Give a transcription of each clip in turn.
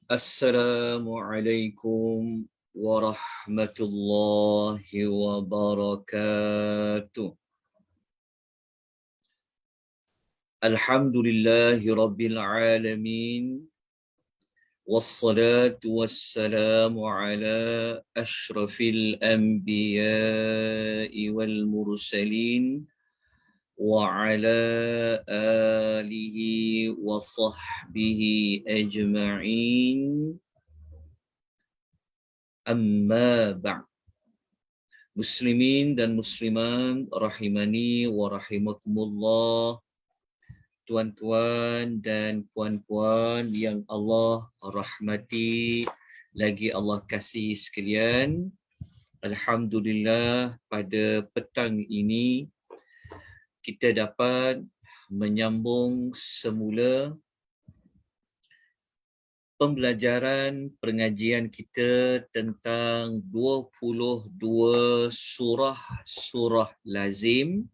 Assalamualaikum warahmatullahi wabarakatuh. Alhamdulillahi rabbil alamin. Wassalatu wassalamu ala ashrafil anbiya'i wal mursalin wa ala alihi wa sahbihi ajma'in. Amma ba'd. Muslimin dan muslimat rahimani wa rahimakumullah, tuan-tuan dan puan-puan yang Allah rahmati lagi Allah kasih sekalian. Alhamdulillah, pada petang ini kita dapat menyambung semula pembelajaran pengajian kita tentang 22 surah lazim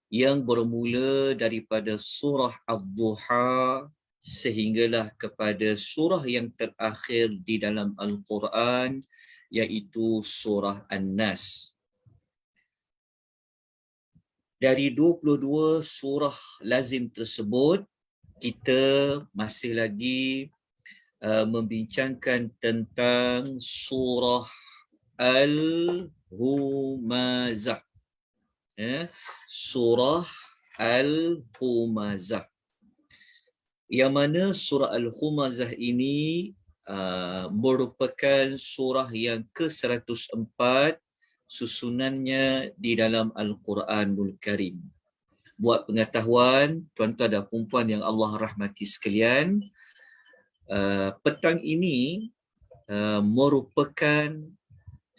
yang bermula daripada surah Ad-Duha sehinggalah kepada surah yang terakhir di dalam Al-Quran, iaitu surah An-Nas. Dari 22 surah lazim tersebut, kita masih lagi membincangkan tentang surah Al-Humazah. Surah Al-Humazah. Yang mana surah Al-Humazah ini merupakan surah yang ke-104 susunannya di dalam Al-Quranul Karim. Buat pengetahuan, tuan-tuan dan puan yang Allah rahmati sekalian, petang ini merupakan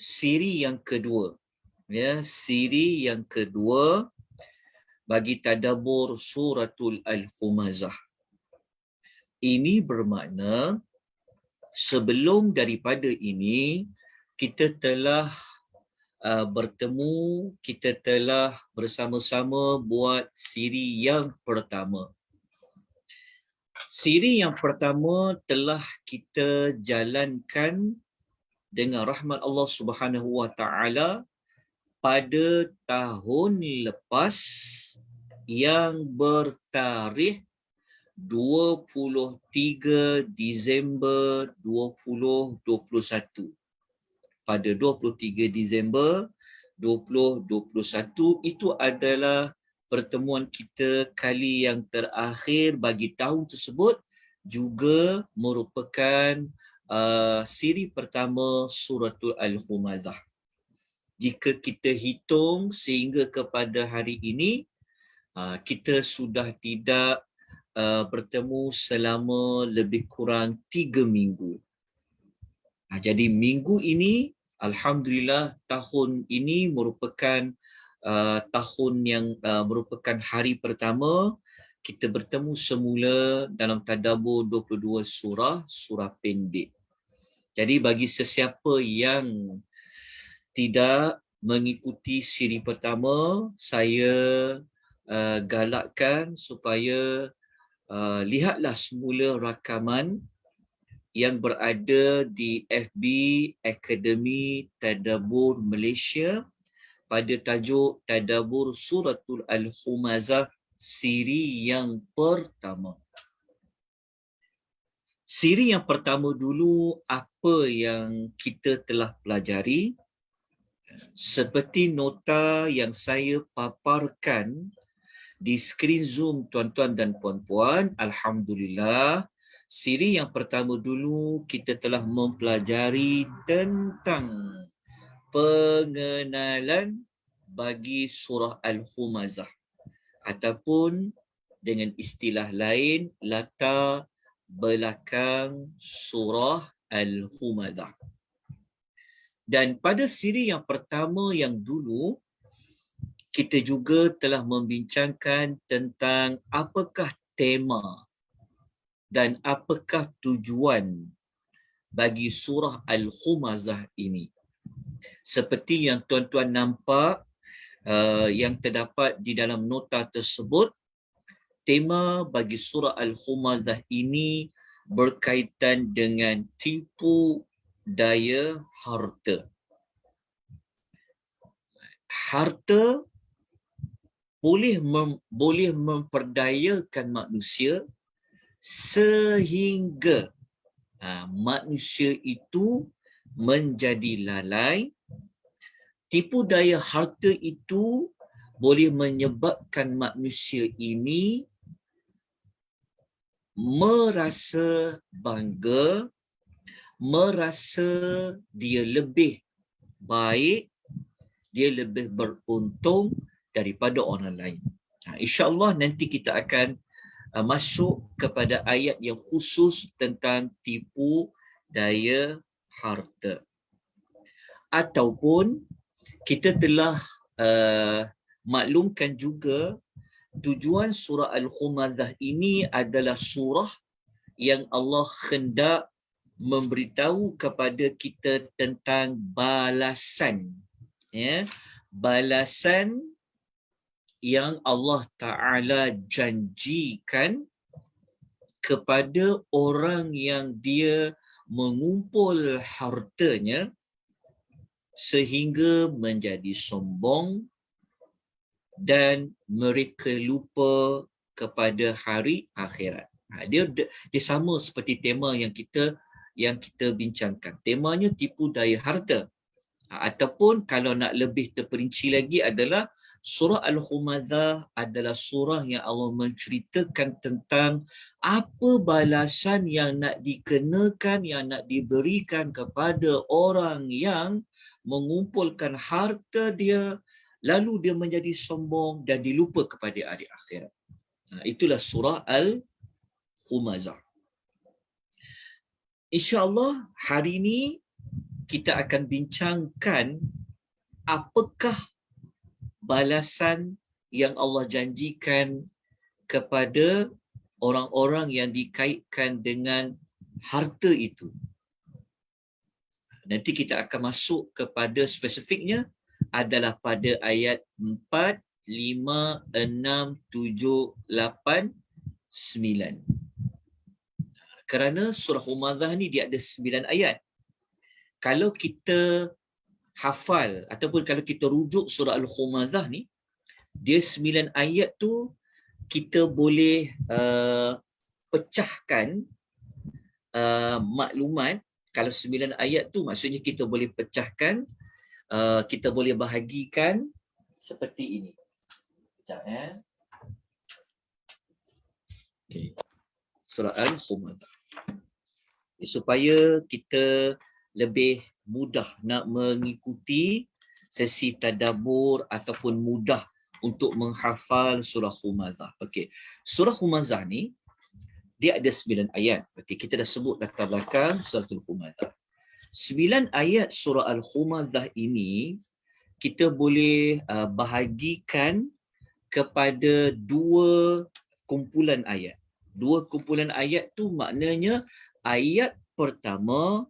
siri yang kedua. Siri yang kedua bagi tadabbur suratul Al-Humazah. Ini bermakna sebelum daripada ini kita telah bertemu, kita telah bersama-sama buat siri yang pertama. Siri yang pertama telah kita jalankan dengan rahmat Allah Subhanahu wa taala pada tahun lepas yang bertarikh 23 Disember 2021. Pada 23 Disember 2021 itu adalah pertemuan kita kali yang terakhir bagi tahun tersebut, juga merupakan siri pertama suratul Al-Humazah. Jika kita hitung sehingga kepada hari ini, kita sudah tidak bertemu selama lebih kurang 3 minggu. Jadi minggu ini, alhamdulillah, tahun ini merupakan tahun yang merupakan hari pertama kita bertemu semula dalam tadabbur 22 surah pendek. Jadi bagi sesiapa yang tidak mengikuti siri pertama, saya galakkan supaya lihatlah semula rakaman yang berada di FB Akademi Tadabbur Malaysia pada tajuk Tadabbur Suratul Al-Humazah siri yang pertama. Siri yang pertama dulu, apa yang kita telah pelajari? Seperti nota yang saya paparkan di skrin Zoom tuan-tuan dan puan-puan, alhamdulillah, siri yang pertama dulu kita telah mempelajari tentang pengenalan bagi surah Al-Humazah, ataupun dengan istilah lain, latar belakang surah Al-Humazah. Dan pada siri yang pertama yang dulu, kita juga telah membincangkan tentang apakah tema dan apakah tujuan bagi surah Al-Humazah ini. Seperti yang tuan-tuan nampak yang terdapat di dalam nota tersebut, tema bagi surah Al-Humazah ini berkaitan dengan tipu daya harta. Harta boleh memperdayakan manusia sehingga manusia itu menjadi lalai. Tipu daya harta itu boleh menyebabkan manusia ini merasa bangga, merasa dia lebih baik, dia lebih beruntung daripada orang lain. InsyaAllah nanti kita akan masuk kepada ayat yang khusus tentang tipu daya harta. Ataupun kita telah maklumkan juga tujuan surah Al-Humazah ini adalah surah yang Allah hendak memberitahu kepada kita tentang balasan, ya, balasan yang Allah Ta'ala janjikan kepada orang yang dia mengumpul hartanya sehingga menjadi sombong dan mereka lupa kepada hari akhirat. Dia sama seperti tema yang kita bincangkan. Temanya tipu daya harta. Ataupun kalau nak lebih terperinci lagi adalah surah Al-Humazah adalah surah yang Allah menceritakan tentang apa balasan yang nak dikenakan, yang nak diberikan kepada orang yang mengumpulkan harta dia lalu dia menjadi sombong dan dilupa kepada hari akhirat. Itulah surah Al-Humazah. InsyaAllah hari ini kita akan bincangkan apakah balasan yang Allah janjikan kepada orang-orang yang dikaitkan dengan harta itu. Nanti kita akan masuk kepada spesifiknya adalah pada ayat 4, 5, 6, 7, 8, 9. Kerana surah Humazah ni dia ada 9 ayat. Kalau kita hafal ataupun kalau kita rujuk surah Al-Humazah ni, dia 9 ayat tu kita boleh pecahkan maklumat. Kalau 9 ayat tu maksudnya kita boleh pecahkan, kita boleh bahagikan seperti ini. Sekejap ya. Okay. Surah Al-Humazah. Supaya kita lebih mudah nak mengikuti sesi tadabbur ataupun mudah untuk menghafal surah Humazah. Okey. Surah Humazah ni dia ada 9 ayat. Okey, kita dah sebut latar belakang surah Al-Humazah. 9 ayat surah Al-Humazah ini kita boleh bahagikan kepada 2 kumpulan ayat. 2 kumpulan ayat tu maknanya ayat pertama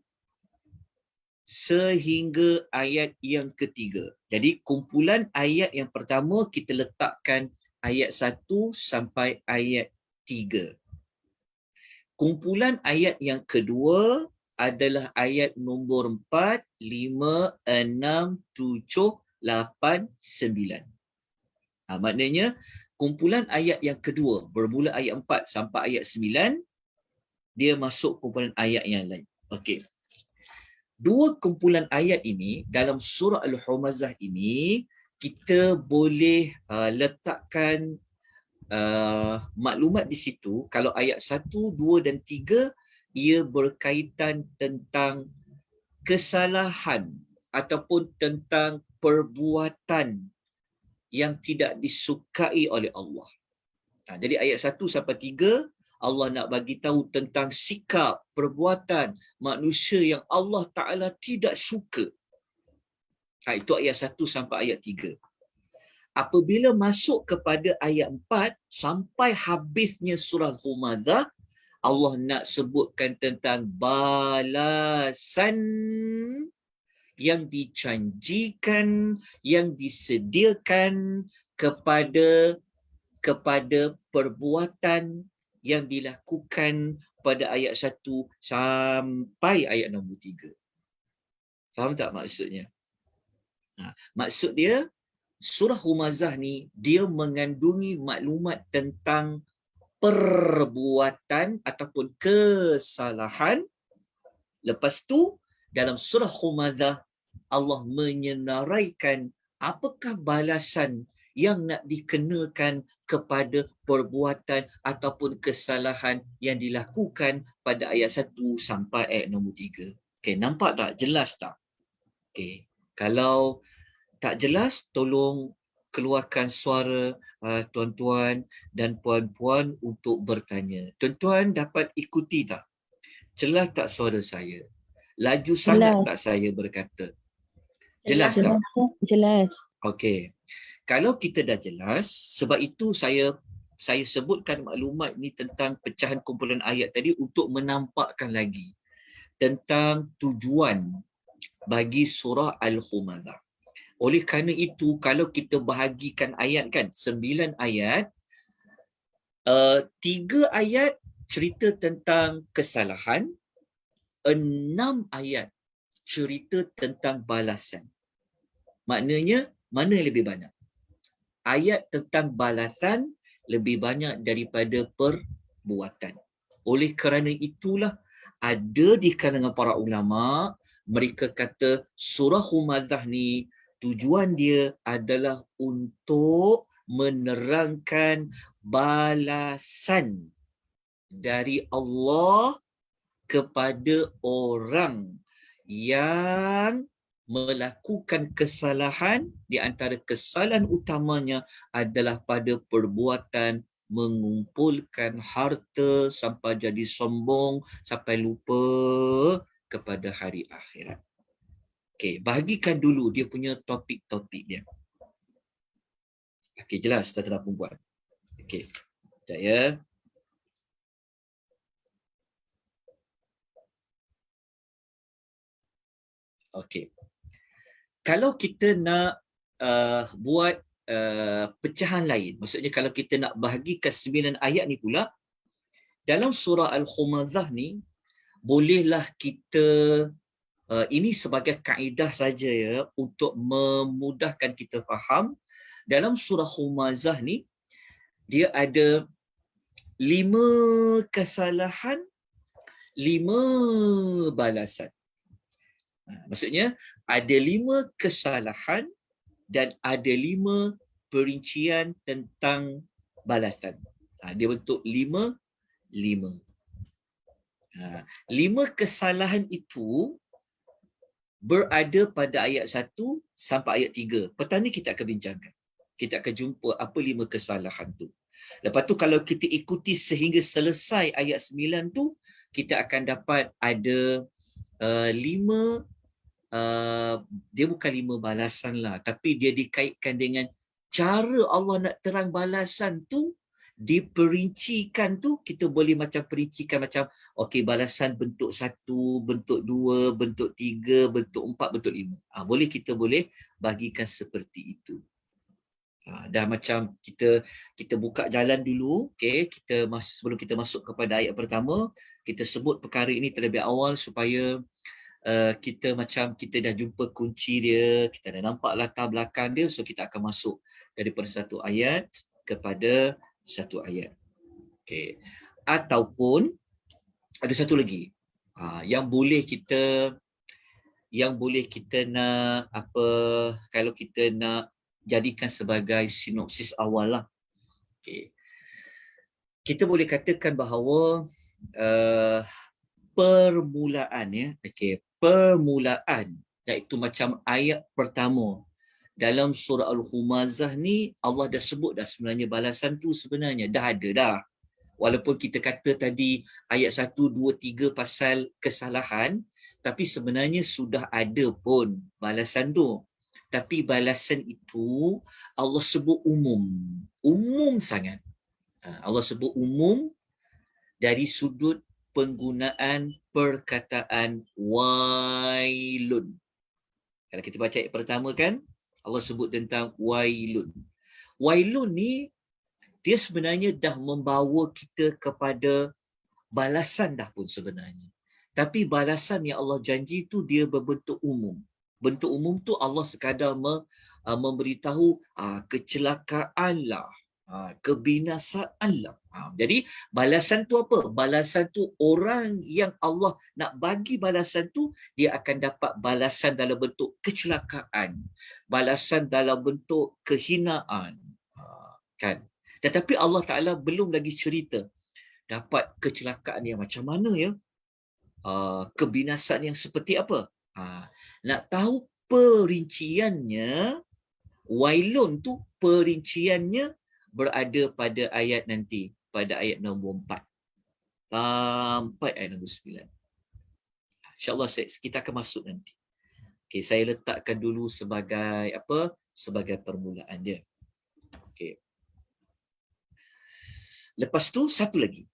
sehingga ayat yang ketiga. Jadi kumpulan ayat yang pertama kita letakkan ayat 1 sampai ayat 3. Kumpulan ayat yang kedua adalah ayat nombor 4, 5, 6, 7, 8, 9. Maknanya kumpulan ayat yang kedua bermula ayat 4 sampai ayat 9 dia masuk kumpulan ayat yang lain. Okey. 2 kumpulan ayat ini dalam surah Al-Humazah ini kita boleh letakkan maklumat di situ. Kalau ayat 1, 2 dan 3 ia berkaitan tentang kesalahan ataupun tentang perbuatan yang tidak disukai oleh Allah. Jadi ayat 1 sampai 3 Allah nak bagi tahu tentang sikap, perbuatan manusia yang Allah Ta'ala tidak suka. Itu ayat 1 sampai ayat 3. Apabila masuk kepada ayat 4 sampai habisnya surah Humazah, Allah nak sebutkan tentang balasan yang dijanjikan, yang disediakan kepada perbuatan yang dilakukan pada ayat 1 sampai ayat nombor 3. Faham tak maksudnya? Maksud dia, surah Humazah ni dia mengandungi maklumat tentang perbuatan ataupun kesalahan. Lepas tu dalam surah Humazah Allah menyenaraikan apakah balasan yang nak dikenakan kepada perbuatan ataupun kesalahan yang dilakukan pada ayat 1 sampai ayat nombor 3. Okey, nampak tak? Jelas tak? Okey. Kalau tak jelas, tolong keluarkan suara tuan-tuan dan puan-puan untuk bertanya. Tuan-tuan dapat ikuti tak? Jelas tak suara saya? Laju sangat tak saya berkata? Jelas tak? Jelas. Okey. Kalau kita dah jelas, sebab itu saya sebutkan maklumat ni tentang pecahan kumpulan ayat tadi untuk menampakkan lagi tentang tujuan bagi surah Al-Humazah. Oleh kerana itu, kalau kita bahagikan ayat kan, 9 ayat, 3 ayat cerita tentang kesalahan, 6 ayat cerita tentang balasan. Maknanya, mana yang lebih banyak? Ayat tentang balasan lebih banyak daripada perbuatan. Oleh kerana itulah, ada di kalangan para ulama, mereka kata surah Humazah ni tujuan dia adalah untuk menerangkan balasan dari Allah kepada orang yang melakukan kesalahan. Di antara kesalahan utamanya adalah pada perbuatan mengumpulkan harta sampai jadi sombong, sampai lupa kepada hari akhirat. Okey, bahagikan dulu dia punya topik-topik dia. Okey, jelas tuan-tuan dan puan-puan. Okey, sekejap ya. Okey. Kalau kita nak buat pecahan lain, maksudnya kalau kita nak bahagikan 9 ayat ni pula, dalam surah Al-Humazah ni, bolehlah kita, ini sebagai kaedah saja ya, untuk memudahkan kita faham, dalam surah Humazah ni, dia ada 5 kesalahan, 5 balasan. Maksudnya, ada 5 kesalahan dan ada 5 perincian tentang balasan. Dia bentuk 5. 5 kesalahan itu berada pada ayat 1 sampai ayat 3. Petang ni kita akan bincangkan. Kita akan jumpa apa 5 kesalahan tu. Lepas tu kalau kita ikuti sehingga selesai ayat 9 tu, kita akan dapat ada 5, dia bukan 5 balasan lah, tapi dia dikaitkan dengan cara Allah nak terang balasan tu, diperincikan tu, kita boleh macam perincikan macam, okey, balasan bentuk 1, bentuk 2, bentuk 3, bentuk 4, bentuk 5. Boleh, kita boleh bagikan seperti itu. Dah macam kita buka jalan dulu, okey, sebelum kita masuk kepada ayat pertama, kita sebut perkara ini terlebih awal supaya kita dah jumpa kunci dia, kita dah nampak latar belakang dia, so kita akan masuk daripada satu ayat kepada satu ayat. Okey. Ataupun ada satu lagi yang boleh kita nak kalau kita nak jadikan sebagai sinopsis awal lah. Okey. Kita boleh katakan bahawa permulaan ya. Okey, permulaan iaitu macam ayat pertama dalam surah Al-Humazah ni, Allah dah sebut dah sebenarnya balasan tu sebenarnya dah ada dah. Walaupun kita kata tadi ayat 1, 2, 3 pasal kesalahan, tapi sebenarnya sudah ada pun balasan tu. Tapi balasan itu Allah sebut umum sangat. Allah sebut umum dari sudut penggunaan perkataan wailun. Kalau kita baca ayat pertama kan, Allah sebut tentang wailun. Wailun ni dia sebenarnya dah membawa kita kepada balasan dah pun sebenarnya. Tapi balasan yang Allah janji tu dia berbentuk umum. Bentuk umum tu Allah sekadar memberitahu kecelakaanlah, kebinasaanlah. Jadi balasan tu apa? Balasan tu orang yang Allah nak bagi balasan tu, dia akan dapat balasan dalam bentuk kecelakaan, balasan dalam bentuk kehinaan. Kan? Tetapi Allah Ta'ala belum lagi cerita dapat kecelakaan yang macam mana ya, kebinasaan yang seperti apa. Nak tahu perinciannya, wailun tu perinciannya berada pada ayat nanti, pada ayat nombor 4 sampai ayat nombor 9. InsyaAllah kita akan masuk nanti. Okay, saya letakkan dulu sebagai apa? Sebagai permulaan dia. Okay. Lepas tu satu lagi.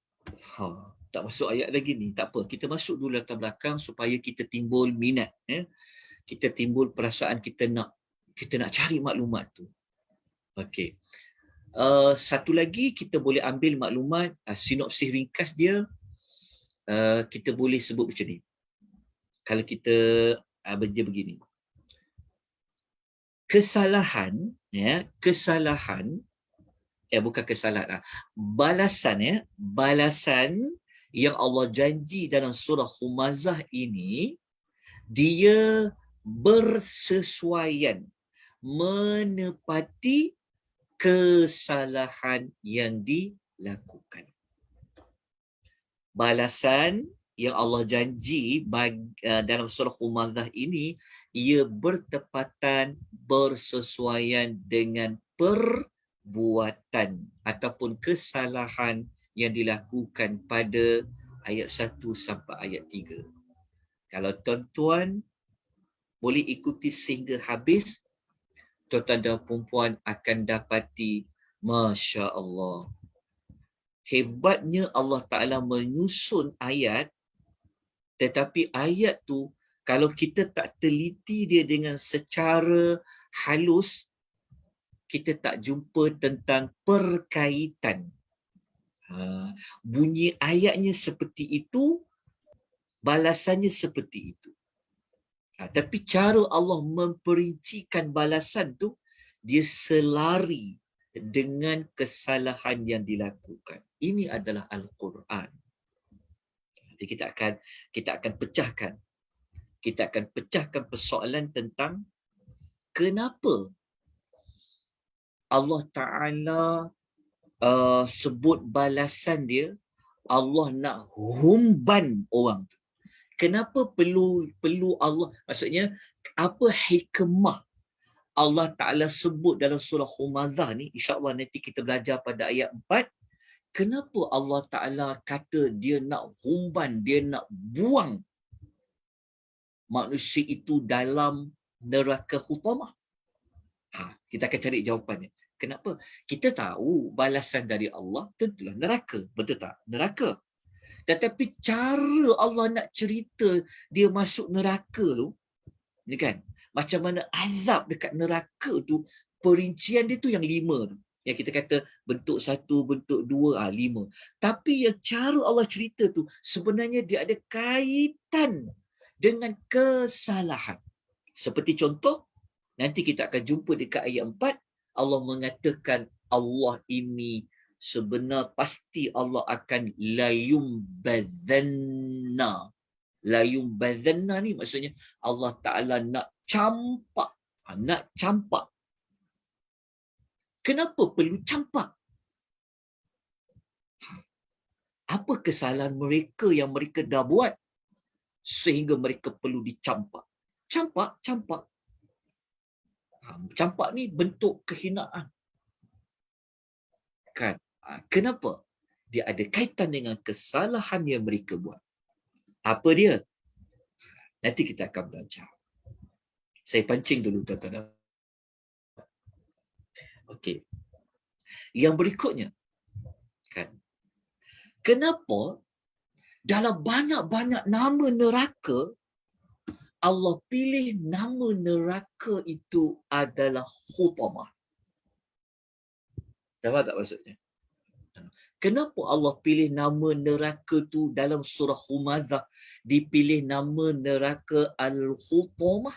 Tak masuk ayat lagi ni. Tak apa. Kita masuk dulu latar belakang supaya kita timbul minat. Kita timbul perasaan kita nak cari maklumat tu. Okey. Satu lagi kita boleh ambil maklumat, sinopsis ringkas dia. Kita boleh sebut macam ni. Kalau kita dia begini. Kesalahan, bukan kesalahan. Balasan yang Allah janji dalam surah Humazah ini, dia bersesuaian, menepati kesalahan yang dilakukan. Balasan yang Allah janji dalam surah Humazah ini, ia bertepatan, bersesuaian dengan perbuatan ataupun kesalahan yang dilakukan pada ayat 1 sampai ayat 3. Kalau tuan-tuan boleh ikuti sehingga habis, tuan-tuan dan perempuan akan dapati, Masya Allah, hebatnya Allah Ta'ala menyusun ayat, tetapi ayat tu kalau kita tak teliti dia dengan secara halus, kita tak jumpa tentang perkaitan. Bunyi ayatnya seperti itu, balasannya seperti itu. Tapi cara Allah memperincikan balasan tu, dia selari dengan kesalahan yang dilakukan. Ini adalah Al-Quran. Jadi kita akan pecahkan. Kita akan pecahkan persoalan tentang kenapa Allah Ta'ala sebut balasan dia, Allah nak humban orang tu. Kenapa perlu Allah, maksudnya apa hikmah Allah Ta'ala sebut dalam surah Humazah ni, insyaAllah nanti kita belajar pada ayat 4, kenapa Allah Ta'ala kata dia nak humban, dia nak buang manusia itu dalam neraka hutamah. Kita akan cari jawapannya. Kenapa? Kita tahu balasan dari Allah tentulah neraka. Betul tak? Neraka. Tetapi cara Allah nak cerita dia masuk neraka tu, ni kan, macam mana azab dekat neraka tu, perincian dia tu yang 5 tu. Yang kita kata bentuk 1, bentuk 2, 5. Tapi yang cara Allah cerita tu, sebenarnya dia ada kaitan dengan kesalahan. Seperti contoh, nanti kita akan jumpa dekat ayat 4, Allah mengatakan Allah ini sebenar pasti Allah akan layumbadzanna. Layumbadzanna ni maksudnya Allah Ta'ala nak campak. Nak campak. Kenapa perlu campak? Apa kesalahan mereka yang mereka dah buat sehingga mereka perlu dicampak? Campak. Campak ni bentuk kehinaan. Kan? Kenapa? Dia ada kaitan dengan kesalahan yang mereka buat. Apa dia? Nanti kita akan belajar. Saya pancing dulu tuan-tuan. Okey. Yang berikutnya, kan? Kenapa dalam banyak-banyak nama neraka Allah pilih nama neraka itu adalah Hutamah. Tahu tak maksudnya? Kenapa Allah pilih nama neraka tu dalam surah Humazah, dipilih nama neraka Al-Hutamah?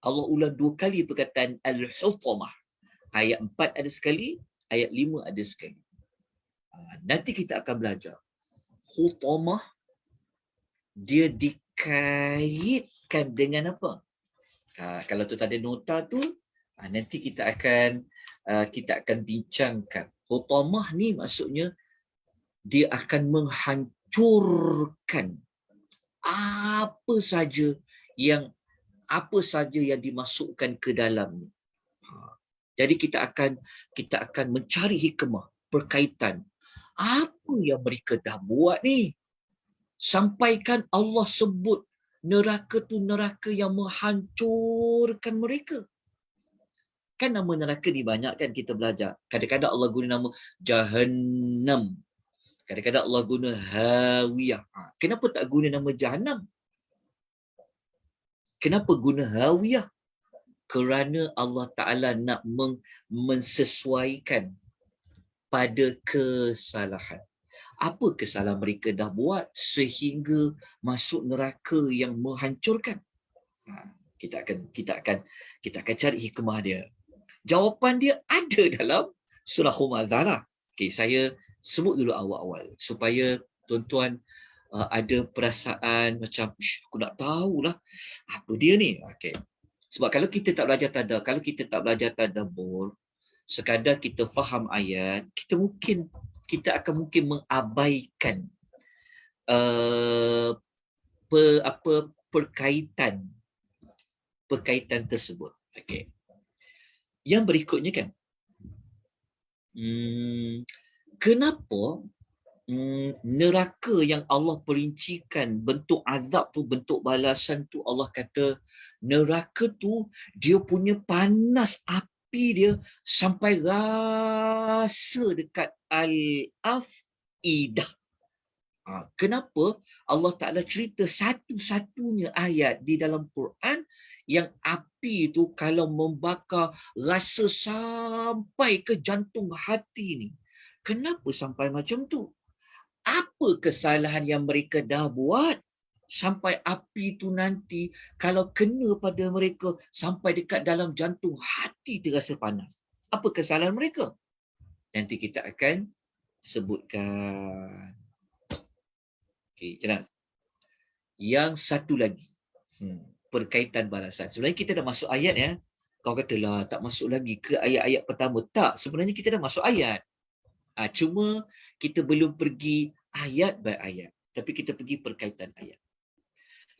Allah ulang 2 kali perkataan Al-Hutamah. Ayat 4 ada sekali, ayat 5 ada sekali. Nanti kita akan belajar. Hutamah dia dikaitkan dengan apa? Kalau tu tak ada nota tu, nanti kita akan bincangkan. Hutamah ni maksudnya dia akan menghancurkan apa saja yang dimasukkan ke dalamnya. Jadi kita akan mencari hikmah berkaitan apa yang mereka dah buat ni. Sampaikan Allah sebut neraka tu neraka yang menghancurkan mereka. Kan nama neraka ni banyak kan kita belajar. Kadang-kadang Allah guna nama Jahannam. Kadang-kadang Allah guna Hawiyah. Kenapa tak guna nama Jahannam? Kenapa guna Hawiyah? Kerana Allah Ta'ala nak mensesuaikan pada kesalahan. Apa kesalahan mereka dah buat sehingga masuk neraka yang menghancurkan? Kita akan cari hikmah dia. Jawapan dia ada dalam surah Humazah lah. Okay, saya sebut dulu awal-awal supaya tuan-tuan ada perasaan macam aku nak tahulah apa dia ni. Okay. Sebab kalau kita tak belajar tadabbur, sekadar kita faham ayat, kita akan mungkin mengabaikan perkaitan tersebut. Okey. Yang berikutnya kan, kenapa neraka yang Allah perincikan bentuk azab tu, bentuk balasan tu, Allah kata neraka tu dia punya panas api dia sampai rasa dekat al-afidah. Kenapa Allah Ta'ala cerita satu-satunya ayat di dalam Quran yang api itu kalau membakar rasa sampai ke jantung hati ni? Kenapa sampai macam tu? Apa kesalahan yang mereka dah buat sampai api tu nanti kalau kena pada mereka sampai dekat dalam jantung hati terasa panas? Apa kesalahan mereka? Nanti kita akan sebutkan. Okey, jelas. Yang satu lagi, perkaitan balasan. Sebenarnya kita dah masuk ayat ya. Kau katalah tak masuk lagi ke ayat-ayat pertama. Tak, sebenarnya kita dah masuk ayat. Cuma kita belum pergi ayat by ayat. Tapi kita pergi perkaitan ayat.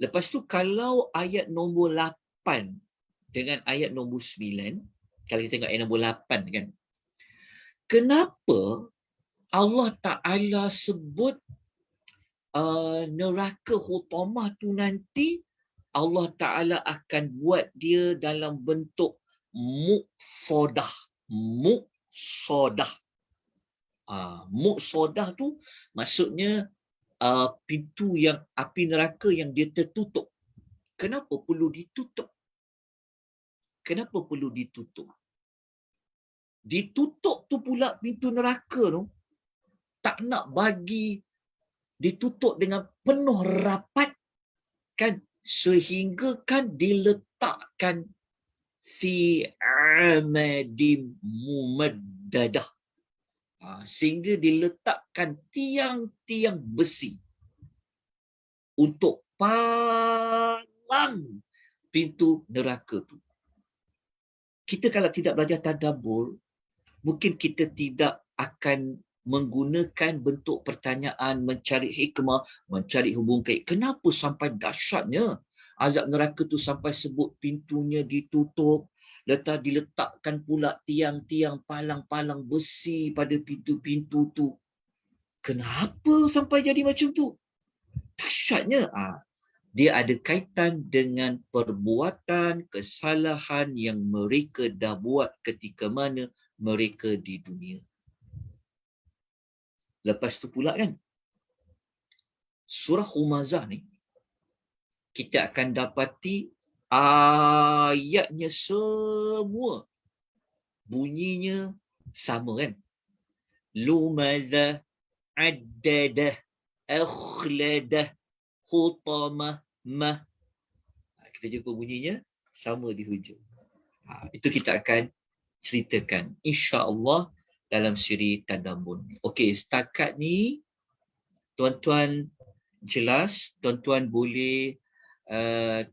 Lepas tu kalau ayat nombor 8 dengan ayat nombor 9, kalau kita tengok ayat nombor 8 kan. Kenapa Allah Ta'ala sebut neraka Hutamah tu nanti Allah Ta'ala akan buat dia dalam bentuk muqsadah. Muqsadah. Muqsadah tu maksudnya pintu yang api neraka yang dia tertutup. Kenapa perlu ditutup? Kenapa perlu ditutup? Ditutup tu pula pintu neraka tu tak nak bagi ditutup dengan penuh rapat kan, sehingga kan diletakkan fi amadim mumaddadah, sehingga diletakkan tiang-tiang besi untuk palang pintu neraka tu. Kita kalau tidak belajar tadabbur, mungkin kita tidak akan menggunakan bentuk pertanyaan, mencari hikmah, mencari hubung kait. Kenapa sampai dahsyatnya azab neraka tu sampai sebut pintunya ditutup, diletakkan pula tiang-tiang palang-palang besi pada pintu-pintu tu. Kenapa sampai jadi macam tu? Dahsyatnya. Dia ada kaitan dengan perbuatan kesalahan yang mereka dah buat ketika mana mereka di dunia. Lepas tu pula kan, surah Humazah ni kita akan dapati ayatnya semua bunyinya sama kan? Lumadah, addadah, akhladah, khutamah, mah. Kita jumpa bunyinya sama di hujung. Itu kita akan ceritakan insya-Allah dalam siri Tadabbur. Okey, setakat ni tuan-tuan jelas, tuan-tuan boleh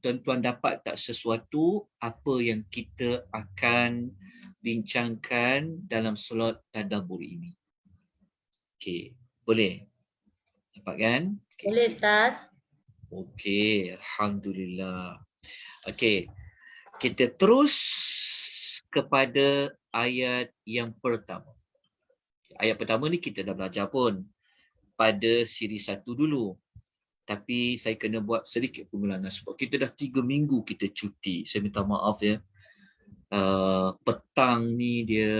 tuan-tuan dapat tak sesuatu apa yang kita akan bincangkan dalam slot Tadabbur ini? Okey, boleh? Dapat kan? Okay. Boleh, Ustaz. Okey, alhamdulillah. Okey. Kita terus kepada ayat yang pertama. Ayat pertama ni kita dah belajar pun pada siri 1 dulu. Tapi saya kena buat sedikit pengulangan sebab kita dah 3 minggu kita cuti. Saya minta maaf ya. Petang ni dia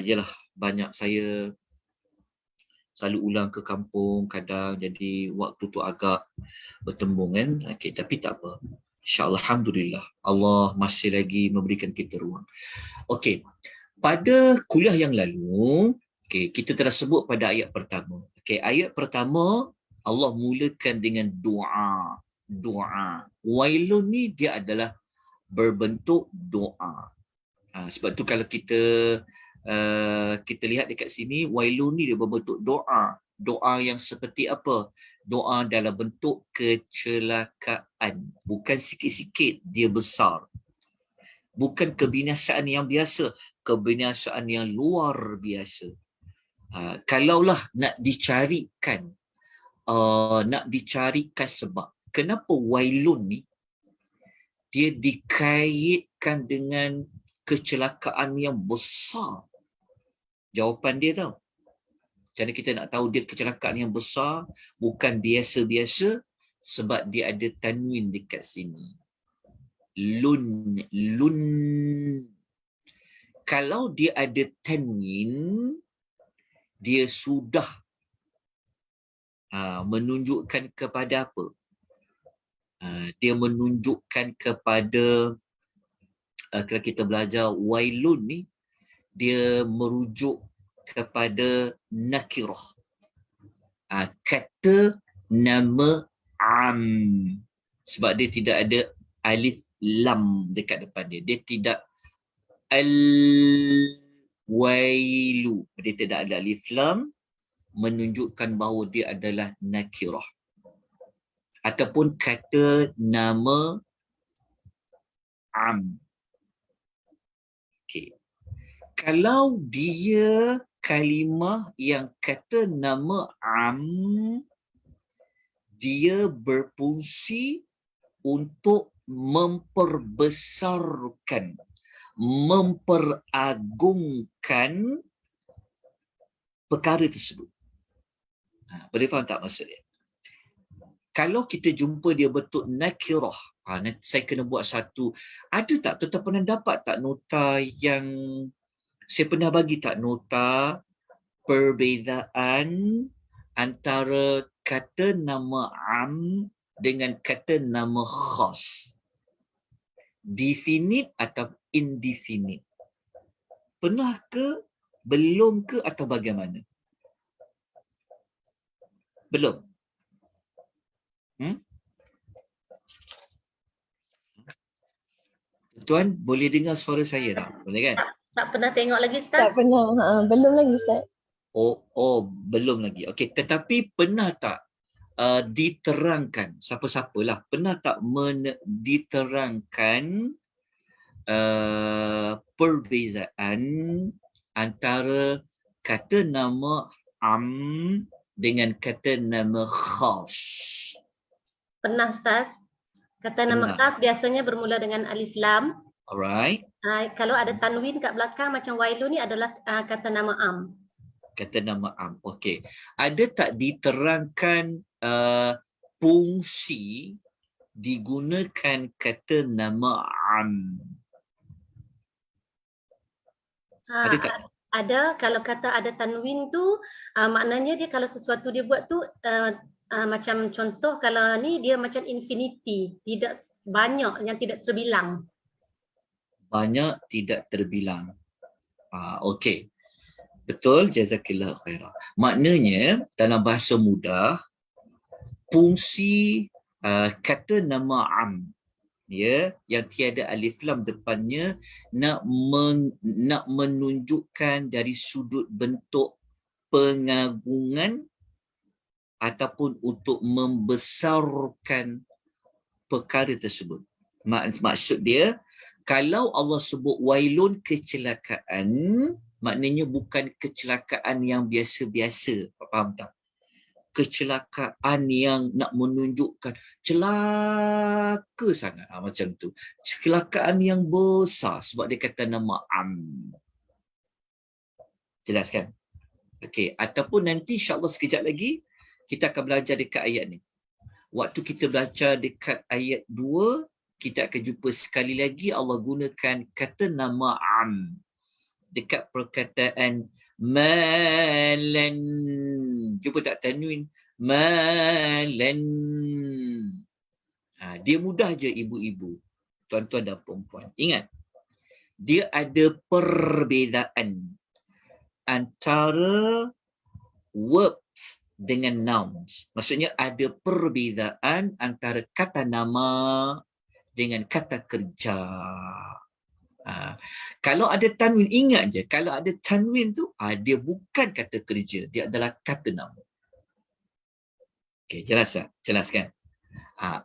yalah banyak saya selalu ulang ke kampung kadang, jadi waktu tu agak bertembung kan. Okey, tapi tak apa. InsyaAllah, alhamdulillah. Allah masih lagi memberikan kita ruang. Okey. Pada kuliah yang lalu, kita telah sebut pada ayat pertama. Ayat pertama Allah mulakan dengan doa. Doa. Wailun ni dia adalah berbentuk doa. Sebab tu kalau kita lihat dekat sini, wailun ni dia berbentuk doa. Doa yang seperti apa? Doa dalam bentuk kecelakaan. Bukan sikit-sikit, dia besar. Bukan kebinasaan yang biasa, kebinasaan yang luar biasa. Kalaulah nak dicarikan sebab kenapa wailun ni dia dikaitkan dengan kecelakaan yang besar. Jawapan dia tahu. Jadi kita nak tahu dia kecelakaan yang besar, bukan biasa-biasa, sebab dia ada tanwin dekat sini. Lun. Kalau dia ada tanwin, dia sudah menunjukkan kepada apa? Dia menunjukkan kepada kalau kita belajar wailun ni, dia merujuk kepada nakirah. Kata nama am. Sebab dia tidak ada alif lam dekat depan dia. Dia tidak al-wailu. Dia tidak ada alif lam menunjukkan bahawa dia adalah nakirah. Ataupun kata nama am. Okey. Kalau dia kalimah yang kata nama am, dia berfungsi untuk memperbesarkan, memperagungkan perkara tersebut. Boleh faham tak maksud dia? Kalau kita jumpa dia bentuk nakirah, saya kena buat satu. Ada tak tuan-tuan pernah dapat tak nota yang saya pernah bagi tak nota perbezaan antara kata nama am dengan kata nama khas? Definite atau indefinite? Pernah ke? Belum ke? Atau bagaimana? Belum? Tuan boleh dengar suara saya tak? Boleh kan? Tak pernah tengok lagi, Ustaz? Tak pernah. Belum lagi, Ustaz. Belum lagi. Okey, tetapi pernah tak diterangkan, siapa-siapalah, pernah tak diterangkan perbezaan antara kata nama am dengan kata nama khas? Pernah, Ustaz. Kata nama khas biasanya bermula dengan alif lam. Alright. Kalau ada tanwin kat belakang macam wailu ni adalah kata nama am. Kata nama am. Okey. Ada tak diterangkan fungsi digunakan kata nama am? Ada tak? Ada. Kalau kata ada tanwin tu, maknanya dia kalau sesuatu dia buat tu Macam contoh kalau ni dia macam infinity, tidak banyak yang tidak terbilang. Banyak tidak terbilang. Okey. Betul, jazakillah khairah. Maknanya dalam bahasa mudah, fungsi kata nama am, ya, yang tiada alif lam depannya, nak menunjukkan dari sudut bentuk pengagungan ataupun untuk membesarkan perkara tersebut. Maksud dia, kalau Allah sebut wailun, kecelakaan, maknanya bukan kecelakaan yang biasa-biasa. Faham tak? Kecelakaan yang nak menunjukkan celaka sangat. Macam tu. Kecelakaan yang besar sebab dia kata nama am. Jelas kan? Okey. Ataupun nanti insyaAllah sekejap lagi kita akan belajar dekat ayat ni. Waktu kita belajar dekat ayat 2, kita akan jumpa sekali lagi Allah gunakan kata nama am dekat perkataan malan. Cuba tak tanwin malan. Dia mudah je ibu-ibu, tuan-tuan dan perempuan. Ingat, dia ada perbezaan antara verbs dengan nouns. Maksudnya ada perbezaan antara kata nama dengan kata kerja. Kalau ada tanwin, ingat je, kalau ada tanwin tu, dia bukan kata kerja, dia adalah kata nama. Okey, jelas tak? Jelas kan?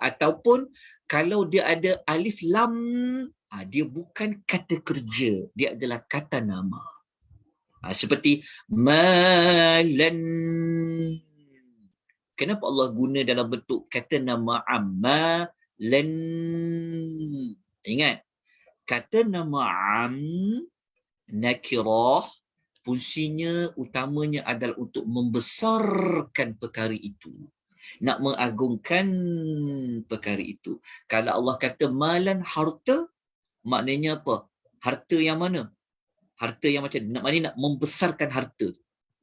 Ataupun kalau dia ada alif lam, dia bukan kata kerja, dia adalah kata nama. Seperti malan. Kenapa Allah guna dalam bentuk kata nama amma lan? Ingat, kata nama am nakirah, fungsinya utamanya adalah untuk membesarkan perkara itu, nak mengagungkan perkara itu. Kalau Allah kata malan, harta, maknanya apa? Harta yang mana? Harta yang macam nak membesarkan harta.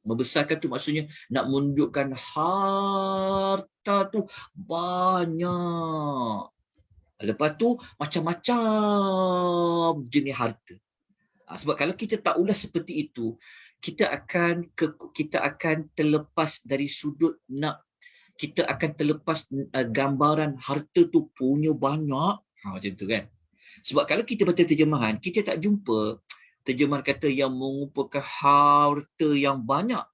Membesarkan tu maksudnya nak menunjukkan harta tu banyak. Lepas tu macam-macam jenis harta. Sebab kalau kita tak ulas seperti itu, kita akan terlepas dari sudut kita akan terlepas gambaran harta tu punya banyak. Macam tu kan. Sebab kalau kita baca terjemahan, kita tak jumpa terjemahan kata yang mengumpulkan harta yang banyak.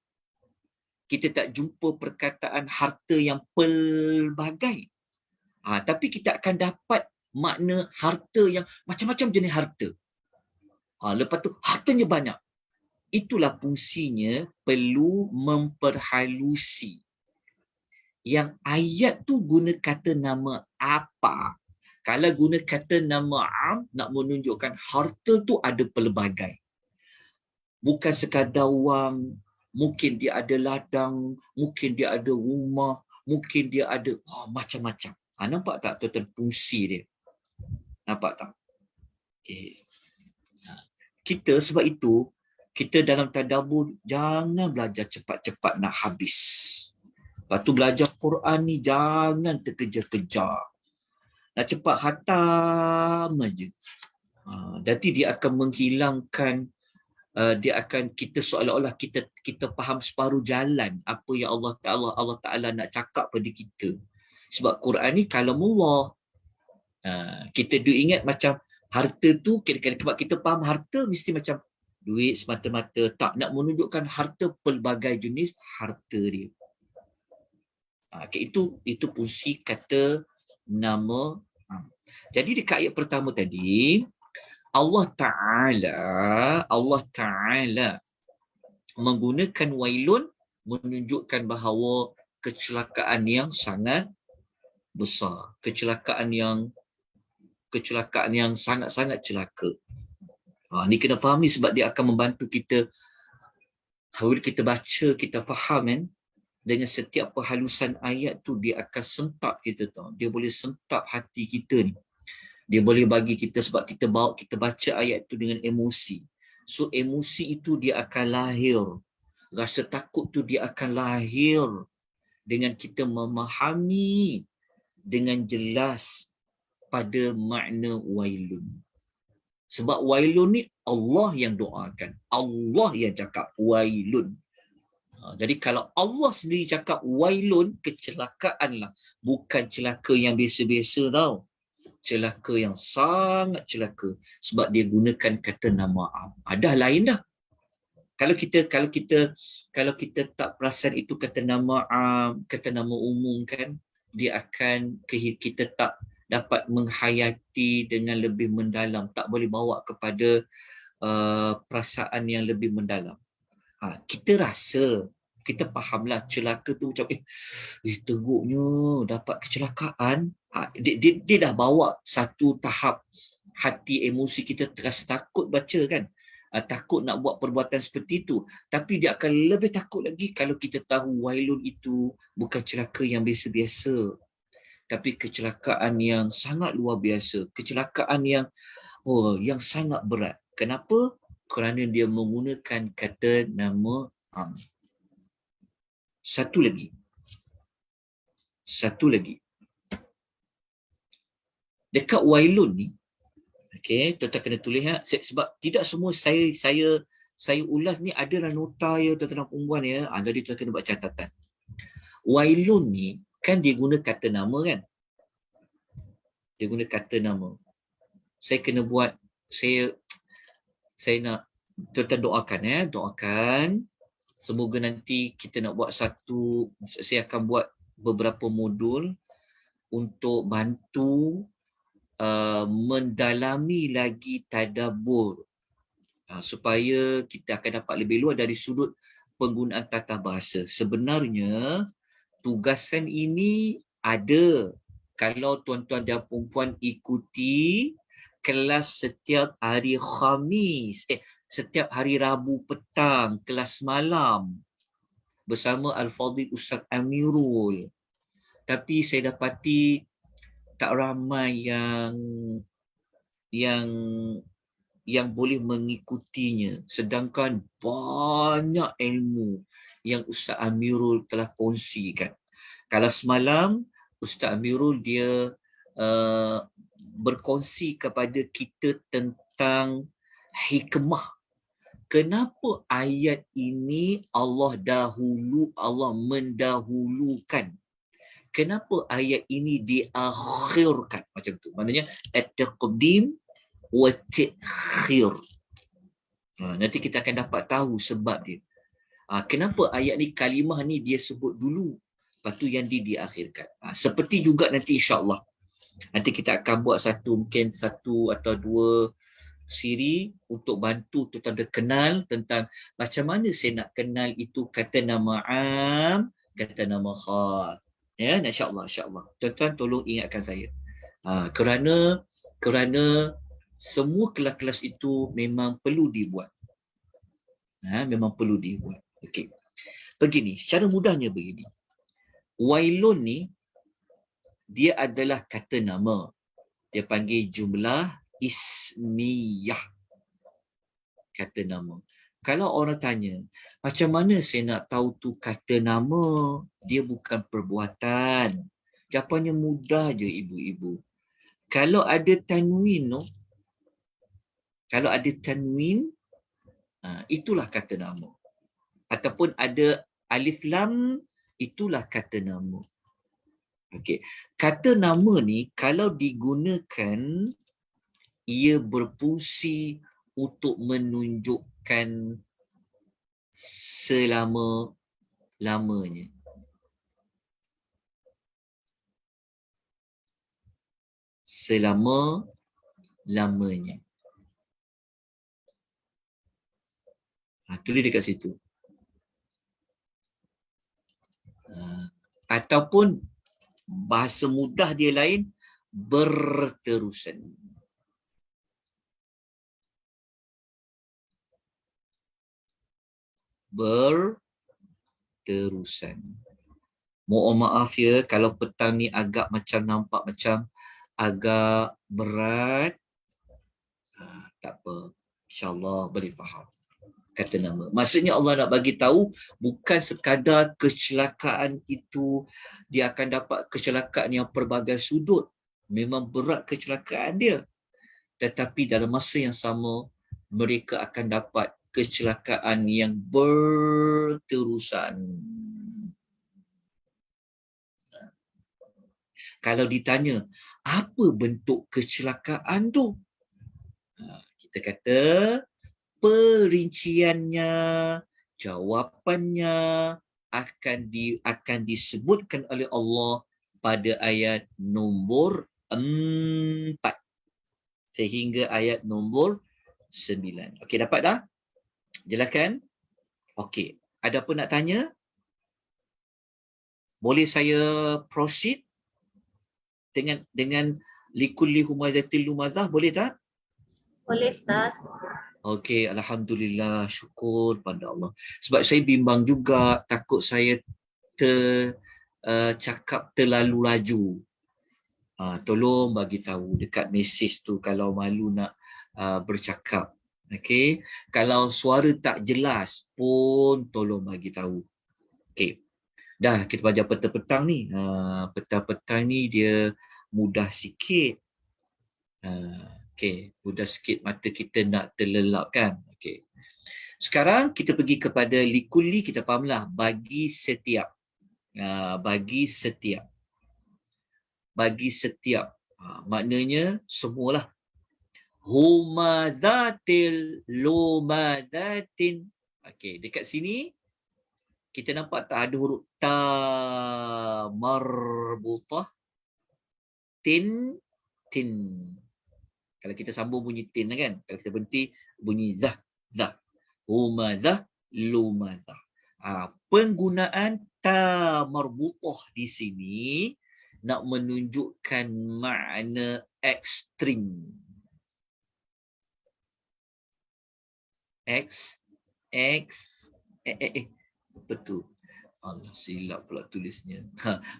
Kita tak jumpa perkataan harta yang pelbagai. Tapi kita akan dapat makna harta yang macam-macam jenis harta. Lepas tu hartanya banyak. Itulah fungsinya perlu memperhalusi. Yang ayat tu guna kata nama apa? Kalau guna kata nama am, nak menunjukkan harta tu ada pelbagai. Bukan sekadar wang, mungkin dia ada ladang, mungkin dia ada rumah, mungkin dia ada macam-macam. Nampak tak tuan-tuan fungsi dia? Nampak tak? Okay. Kita sebab itu, kita dalam tadabbur jangan belajar cepat-cepat nak habis. Lepas tu belajar Quran ni jangan terkejar-kejar. Nak cepat khatam aja. Nanti dia akan menghilangkan, kita seolah-olah kita faham separuh jalan apa yang Allah Ta'ala nak cakap pada kita. Sebab Quran ni kalamullah. Kita ingat macam harta tu, sebab kita faham harta mesti macam duit semata-mata. Tak, nak menunjukkan harta pelbagai jenis harta dia. Itu fungsi kata nama. Jadi dekat ayat pertama tadi, Allah Ta'ala menggunakan wailun menunjukkan bahawa kecelakaan yang sangat besar, kecelakaan yang sangat-sangat celaka. Ni kena faham ni sebab dia akan membantu kita. Kalau kita baca, kita faham kan, dengan setiap perhalusan ayat tu dia akan sentap kita tahu. Dia boleh sentap hati kita ni. Dia boleh bagi kita, sebab kita baca ayat tu dengan emosi. So emosi itu dia akan lahir. Rasa takut tu dia akan lahir. dengan kita memahami dengan jelas pada makna wailun. Sebab wailun ni Allah yang doakan. Allah yang cakap wailun. Jadi kalau Allah sendiri cakap wailun, kecelakaanlah. Bukan celaka yang biasa-biasa tau. Celaka yang sangat celaka. Sebab dia gunakan kata nama dah lain dah. Kalau kita tak perasan itu kata nama kata nama umum kan, dia akan kita tak dapat menghayati dengan lebih mendalam, tak boleh bawa kepada perasaan yang lebih mendalam. Kita rasa, kita fahamlah celaka tu macam teruknya dapat kecelakaan. Dia dah bawa satu tahap hati emosi kita terasa takut baca kan. Takut nak buat perbuatan seperti itu. Tapi dia akan lebih takut lagi kalau kita tahu wailun itu bukan celaka yang biasa-biasa, tapi kecelakaan yang sangat luar biasa, kecelakaan yang sangat berat. Kenapa? Kerana dia menggunakan kata nama Satu lagi. Dekat wailun ni, okey, tuan-tuan kena tulis sebab tidak semua saya ulas ni adalah nota ya tuan-tuan dan puan ya. Jadi tuan kena buat catatan. Wailun ni kan dia guna kata nama kan? Dia guna kata nama. Saya kena buat, saya nak tuan-tuan doakan doakan. Semoga nanti kita nak buat saya akan buat beberapa modul untuk bantu mendalami lagi tadabbur supaya kita akan dapat lebih luas dari sudut penggunaan tata bahasa. Sebenarnya tugasan ini ada kalau tuan-tuan dan puan-puan ikuti kelas setiap hari Khamis, setiap hari Rabu petang, kelas malam bersama Al-Fadhil Ustaz Amirul. Tapi saya dapati tak ramai yang boleh mengikutinya, sedangkan banyak ilmu yang Ustaz Amirul telah kongsikan. Kalau semalam Ustaz Amirul dia berkongsi kepada kita tentang hikmah. Kenapa ayat ini Allah mendahulukan? Kenapa ayat ini diakhirkan? Macam tu. Maknanya at-taqdim wa at-ta'khir. Nanti kita akan dapat tahu sebab dia. Kenapa ayat ni, kalimah ni dia sebut dulu, lepas tu yang diakhirkan. Seperti juga nanti insya-Allah. Nanti kita akan buat mungkin satu atau dua siri untuk bantu tuan-tuan kenal tentang macam mana saya nak kenal itu kata nama am, kata nama khas. Ya, insya-Allah. Tuan-tuan tolong ingatkan saya. Kerana semua kelas-kelas itu memang perlu dibuat. Memang perlu dibuat. Okey. Begini, secara mudahnya begini. Wailun ni dia adalah kata nama. Dia panggil jumlah ismiyah. Kata nama. Kalau orang tanya, macam mana saya nak tahu tu kata nama? Dia bukan perbuatan. Jawapannya mudah je ibu-ibu. Kalau ada tanwin, itulah kata nama. Ataupun ada alif lam, itulah kata nama. Okey. Kata nama ni kalau digunakan, ia berfungsi untuk menunjukkan selama-lamanya. Selama-lamanya. Tulis dekat situ. Ataupun bahasa mudah dia lain, berterusan. Berterusan. Mohon maaf ya kalau petang ni agak nampak macam agak berat. Tak apa. InsyaAllah boleh faham. kata nama. Maksudnya Allah nak bagi tahu bukan sekadar kecelakaan itu dia akan dapat kecelakaan yang pelbagai sudut. Memang berat kecelakaan dia. Tetapi dalam masa yang sama mereka akan dapat kecelakaan yang berterusan. Kalau ditanya, apa bentuk kecelakaan tu? Kita kata perinciannya, jawapannya akan disebutkan oleh Allah pada ayat nombor 4 sehingga ayat nombor 9. Okey, dapat dah? Jelaskan? Okey. Ada apa nak tanya? Boleh saya proceed dengan likulli humazatil lumazah, boleh tak? Boleh Ustaz. Okey, alhamdulillah, syukur pada Allah. Sebab saya bimbang juga, takut saya cakap terlalu laju. Tolong bagi tahu dekat mesej tu kalau malu nak bercakap. Okey, kalau suara tak jelas pun tolong bagi tahu. Okey. Dah kita belajar petang-petang ni. Petang-petang ni dia mudah sikit. Okey, mudah sikit mata kita nak terlelap kan. Okey. Sekarang kita pergi kepada likulli, kita fahamlah bagi setiap. Bagi setiap. Bagi setiap. Maknanya semualah. Humadzatil lumadzatin. Okey, dekat sini kita nampak tak ada huruf ta marbutah, tin. Kalau kita sambung bunyi tin kan, kalau kita berhenti bunyi zah. Humadzah, lumadzah. Penggunaan ta marbutah di sini nak menunjukkan makna ekstrim. Betul. Allah, silap pula tulisnya.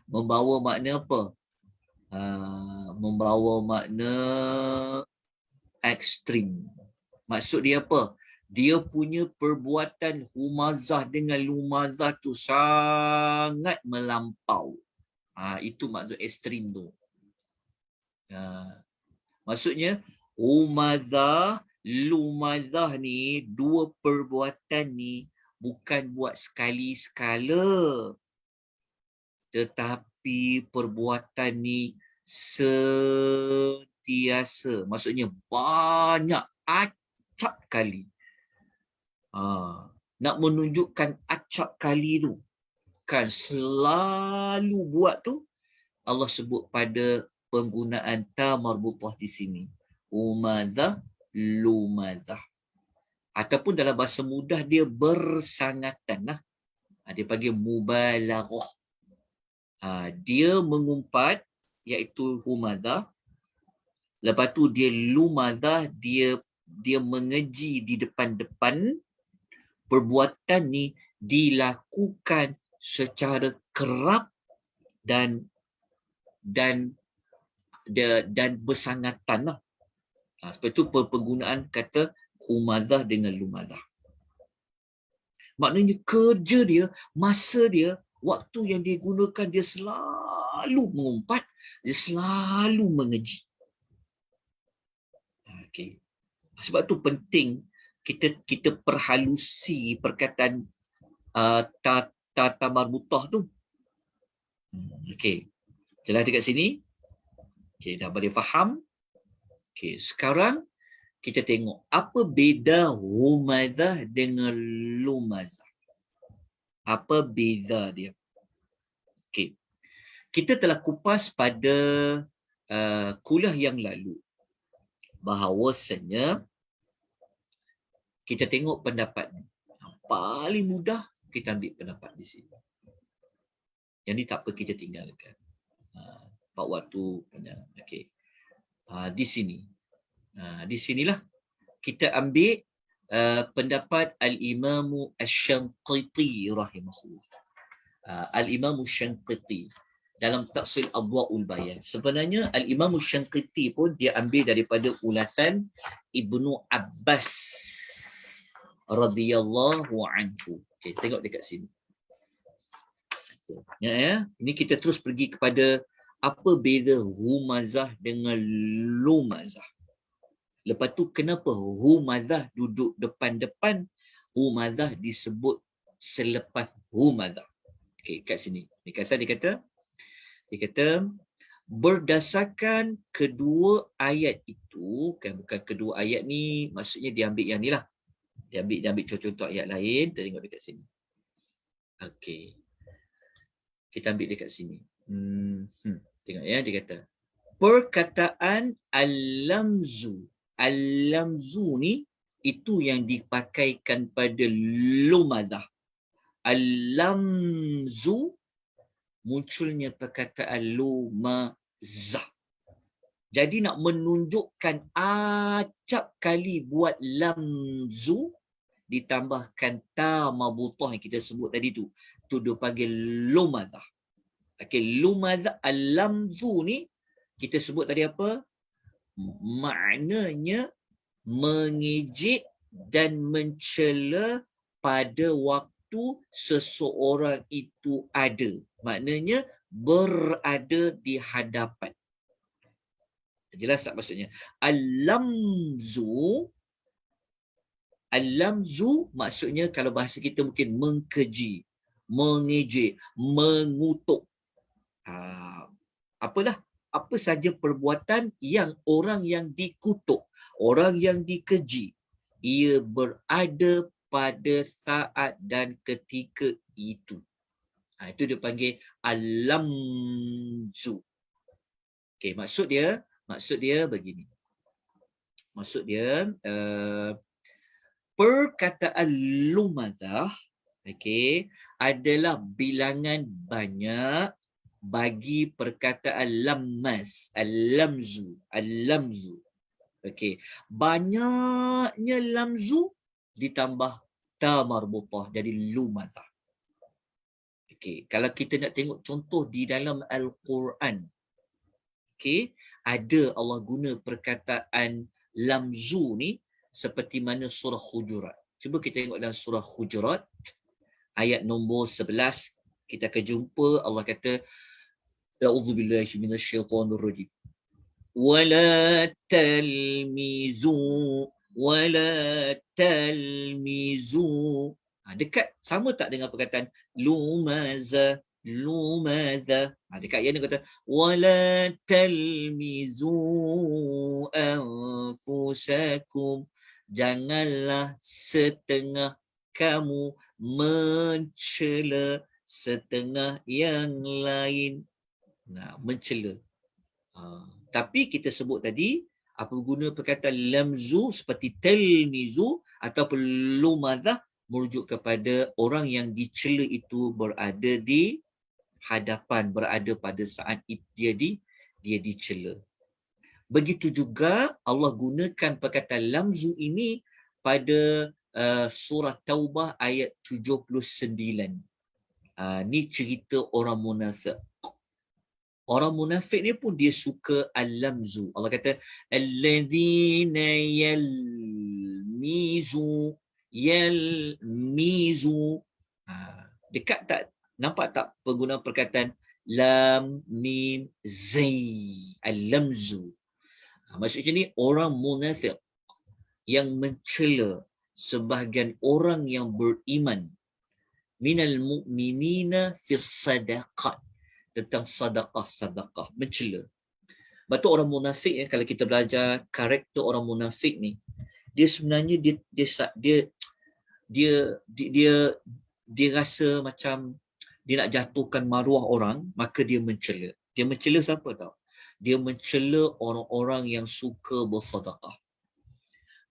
Membawa makna apa? Membawa makna ekstrim. Maksud dia apa? Dia punya perbuatan humazah dengan lumazah tu sangat melampau. Itu maksud ekstrim tu. Maksudnya humazah, lumazah ni, dua perbuatan ni bukan buat sekali-sekala, tetapi perbuatan ni sentiasa. Maksudnya banyak, acap kali. Nak menunjukkan acap kali tu, kan selalu buat tu, Allah sebut pada penggunaan ta marbutah di sini. Umadzah, lumadzah. Ataupun dalam bahasa mudah dia bersangatan lah. Dia panggil mubalaghah. Dia mengumpat, iaitu humadzah. Lepas tu dia lumadzah, dia mengeji di depan-depan. Perbuatan ni dilakukan secara kerap dan bersangatan lah. Sebab itu penggunaan kata humadzah dengan lumadzah. Maknanya kerja dia, masa dia, waktu yang dia gunakan, dia selalu mengumpat, dia selalu mengeji. Okay. Sebab tu penting kita perhalusi perkataan ta marbutah tu. Okey. Jelas dekat sini? Okey, dah boleh faham? Okey, sekarang kita tengok apa beza humadzah dengan lumazah. Apa beza dia? Okey. Kita telah kupas pada kuliah yang lalu bahawasanya kita tengok pendapat ni. Paling mudah kita ambil pendapat di sini. Yang ni tak apa kita tinggalkan. Pak waktu panjang. Okey. Di sini. Di sinilah kita ambil pendapat Al-Imam Asy-Syanqiti rahimahullah. Al-Imam Asy-Syanqiti dalam Tafsir Adwa'ul Bayan. Sebenarnya Al-Imam Asy-Syanqiti pun dia ambil daripada ulasan Ibnu Abbas radhiyallahu anhu. Okey, tengok dekat sini. Ya, ini kita terus pergi kepada apa beza humazah dengan lumazah. Lepas tu kenapa humazah duduk depan-depan, humazah disebut selepas humazah. Okey, kat sini. Ni kasar dia kata berdasarkan kedua ayat itu, bukan kedua ayat ni, maksudnya dia ambil yang ni lah. Dia ambil contoh-contoh ayat lain, kita tengok dekat sini. Okey. Kita ambil dekat sini. Tengok ya, dia kata perkataan al-lamzu. Al-lamzu ni itu yang dipakaikan pada lumazah. Al-lamzu munculnya perkataan lumazah. Jadi nak menunjukkan acap kali buat lamzu ditambahkan ta marbutah yang kita sebut tadi tu. Tu dia panggil lumazah. Okey, lumazah al-lamzu ni kita sebut tadi apa? Maknanya mengejek dan mencela pada waktu seseorang itu ada. Maknanya berada di hadapan. Jelas tak maksudnya? Al-lamzu maksudnya kalau bahasa kita mungkin mengkeji, mengejek, mengutuk. Apa saja perbuatan yang orang yang dikutuk, orang yang dikeji, ia berada pada saat dan ketika itu. Itu dia panggil al-lamzu. Okey, maksud dia begini. Maksud dia perkataan lumazah, okey, adalah bilangan banyak bagi perkataan lamaz, al-lamzu. Okey, banyaknya lamzu ditambah ta marbutah jadi lumazah. Okey, kalau kita nak tengok contoh di dalam Al-Quran, okey, ada Allah guna perkataan lamzu ni seperti mana surah Hujurat. Cuba kita tengok dalam surah Hujurat ayat nombor 11, kita akan jumpa Allah kata a'udzubillahi minasyaitonir rajim. Wala talmizu. Dekat sama tak dengan perkataan lumaza. Dekat ayat ni kata wala talmizu anfusakum. Janganlah setengah kamu mencela setengah yang lain. Mencela. Tapi kita sebut tadi apa guna perkataan lamzu seperti talmizu ataupun lumazah merujuk kepada orang yang dicela itu berada di hadapan, berada pada saat dia dicela. Begitu juga Allah gunakan perkataan lamzu ini pada surah Taubah ayat 79. Ni cerita orang munafik. Orang munafik ni pun dia suka al-lamzu. Allah kata allazina yalmizu. Dekat tak? Nampak tak penggunaan perkataan lam mim zai, al-lamzu. Maksudnya ni orang munafik yang mencela sebahagian orang yang beriman minal mu'minina fis sadaqat, tentang sedekah, mencela. Sebab tu orang munafik kalau kita belajar karakter orang munafik ni, dia sebenarnya dia rasa macam dia nak jatuhkan maruah orang, maka dia mencela. Dia mencela siapa tahu? Dia mencela orang-orang yang suka bersedekah.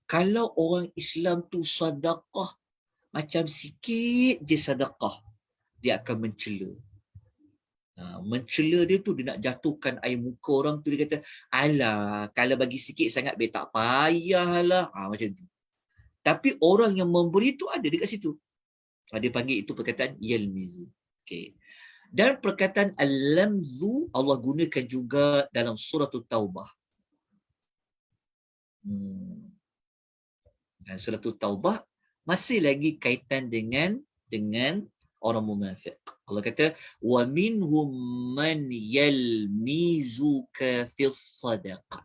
Kalau orang Islam tu sedekah macam sikit je sedekah, dia akan mencela. Mencela dia tu dia nak jatuhkan air muka orang tu. Dia kata, alah, kalau bagi sikit sangat tak payahlah. Macam tu. Tapi orang yang memberi tu ada dekat situ. Dia panggil itu perkataan yalmizu. Okay. Dan perkataan al-lamzu Allah gunakan juga dalam surah Taubah. Surah Taubah masih lagi kaitan dengan orang munafik. Allah kata wa minhum man yalmizuka fis sadaqah.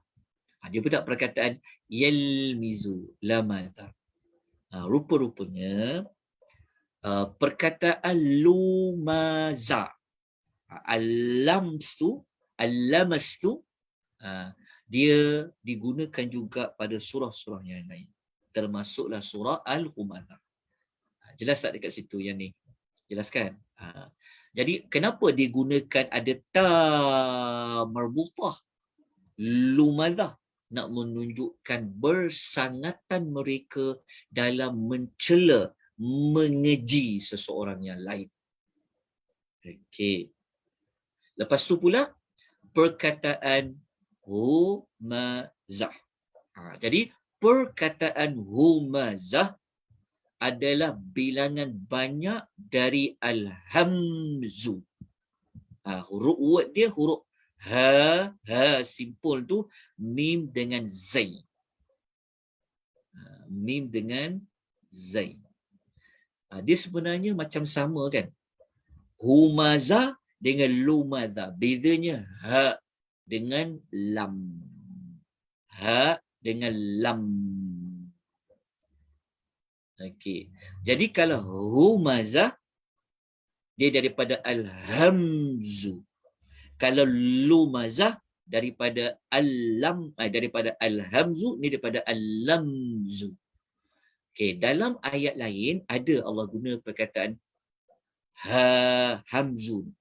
Dia pula perkataan yalmizu lamadha. Rupa-rupanya perkataan lumaza, al-lamstu, dia digunakan juga pada surah-surah yang lain, termasuklah surah Al-Humadah. Jelas tak dekat situ yang ni? Jelaskan. Jadi kenapa digunakan ada ta marbutah lumadah, nak menunjukkan bersangatan mereka dalam mencela, mengeji seseorang yang lain. Okey. Lepas tu pula perkataan humazah. Jadi perkataan humazah adalah bilangan banyak dari al-hamzu. Huruf word dia huruf ha simpul tu mim dengan zain. Mim dengan zain. Dia sebenarnya macam sama kan? Humaza dengan lumaza. Bezanya ha dengan lam. Ha dengan lam. Okey. Jadi kalau humaza dia daripada al-hamzu. Kalau lumazah daripada al-lam, daripada al-hamzu, ni daripada al-lamzu. Okey, dalam ayat lain ada Allah guna perkataan ha hamzun.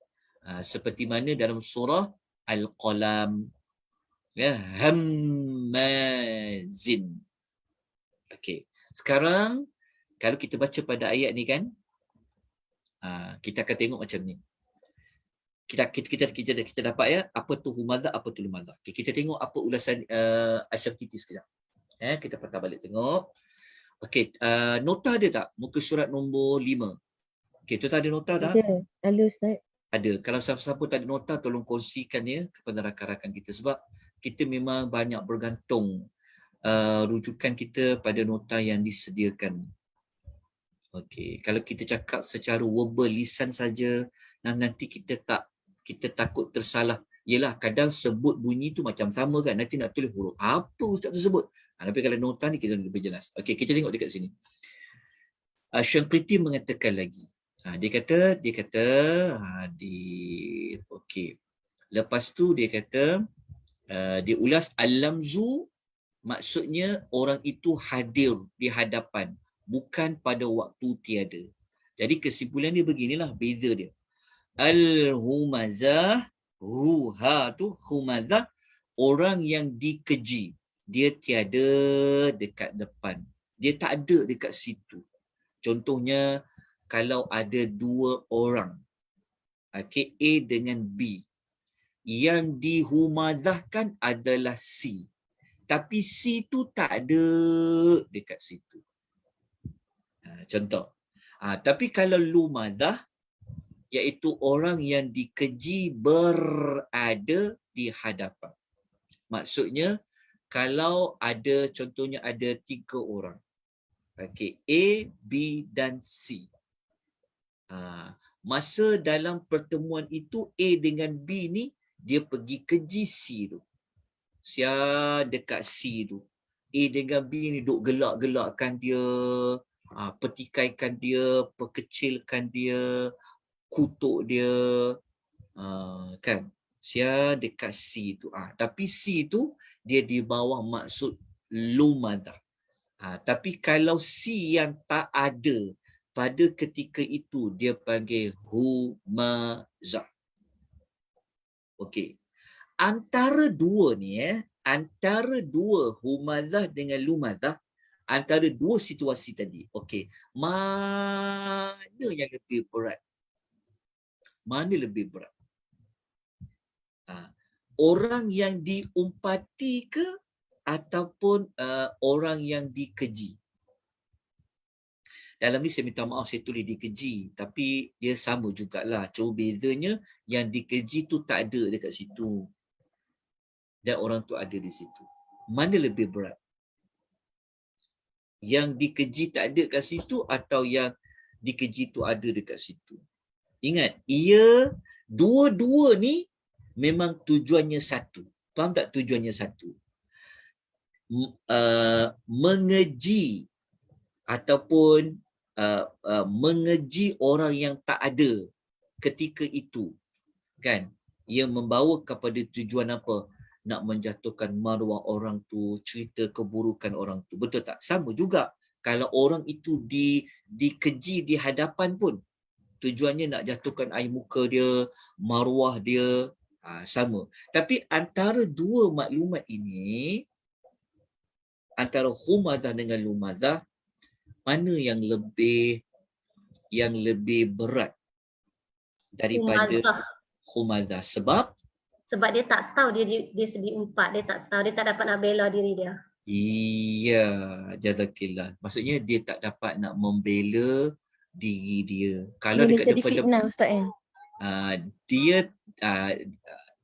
Seperti mana dalam surah Al-Qalam, ya, hammazin. Okey. Sekarang kalau kita baca pada ayat ni kan, kita akan tengok macam ni. Kita dapat ya apa tu humaza, apa tu lumaza. Okay, kita tengok apa ulasan Asy-Syafiti sekejap. Kita patah balik tengok. Okey, nota ada tak muka surat nombor 5? Okey, tu tak ada nota tak? Ada Ustaz. Ada. Kalau siapa-siapa tak ada nota, tolong kongsikan ya kepada rakan-rakan kita, sebab kita memang banyak bergantung rujukan kita pada nota yang disediakan. Okey, kalau kita cakap secara verbal lisan saja, nanti kita takut tersalah. Yelah, kadang sebut bunyi tu macam sama kan, nanti nak tulis huruf apa ustaz tu sebut. Tapi kalau nota ni kita lebih jelas. Okey, kita tengok dekat sini. Asy-Syafiti mengatakan lagi. Dia kata okey. Lepas tu dia kata dia ulas al-lamzu, maksudnya orang itu hadir di hadapan, bukan pada waktu tiada. Jadi kesimpulan dia beginilah beza dia. Al-humazah, ha tu humazah, orang yang dikeji, dia tiada dekat depan, dia tak ada dekat situ. Contohnya kalau ada dua orang, okay, A dengan B, yang dihumazahkan adalah C, tapi C tu tak ada dekat situ. Contoh. Tapi kalau lumazah, iaitu orang yang dikeji berada di hadapan. Maksudnya kalau ada, contohnya ada 3 orang. Okey, A, B dan C. Masa dalam pertemuan itu A dengan B ni dia pergi keji C tu. Sia dekat C tu. A dengan B ni duk gelak-gelakkan dia, petikaikan dia, perkecilkan dia, kutuk dia, kan, sia dekat C tu. Tapi C tu dia di bawah maksud lumadah. Tapi kalau C yang tak ada pada ketika itu, dia panggil humazah. Okey. Antara dua ni antara dua humazah dengan lumadah, antara dua situasi tadi. Okey. Mana yang lebih berat? Mana lebih berat? Orang yang diumpati ke ataupun orang yang dikeji? Dalam ni saya minta maaf saya tulis dikeji, tapi dia sama jugalah. Cuma bezanya yang dikeji tu tak ada dekat situ dan orang tu ada di situ. Mana lebih berat? Yang dikeji tak ada kat situ atau yang dikeji tu ada dekat situ. Ingat, dua-dua ni memang tujuannya satu. Faham tak tujuannya satu? Mengeji ataupun mengeji orang yang tak ada ketika itu, kan? Ia membawa kepada tujuan apa? Nak menjatuhkan maruah orang tu, cerita keburukan orang tu. Betul tak? Sama juga kalau orang itu dikeji di hadapan pun, tujuannya nak jatuhkan air muka dia, maruah dia, sama. Tapi antara dua maklumat ini, antara humadah dengan lumadah, mana yang lebih berat daripada humadah? Sebab dia tak tahu dia sedih umpat, dia tak tahu, dia tak dapat nak bela diri dia. iya, jazakillah. Maksudnya dia tak dapat nak membela diri dia. Kalau Boleh dekat jadi depan fitnah Ustaz kan?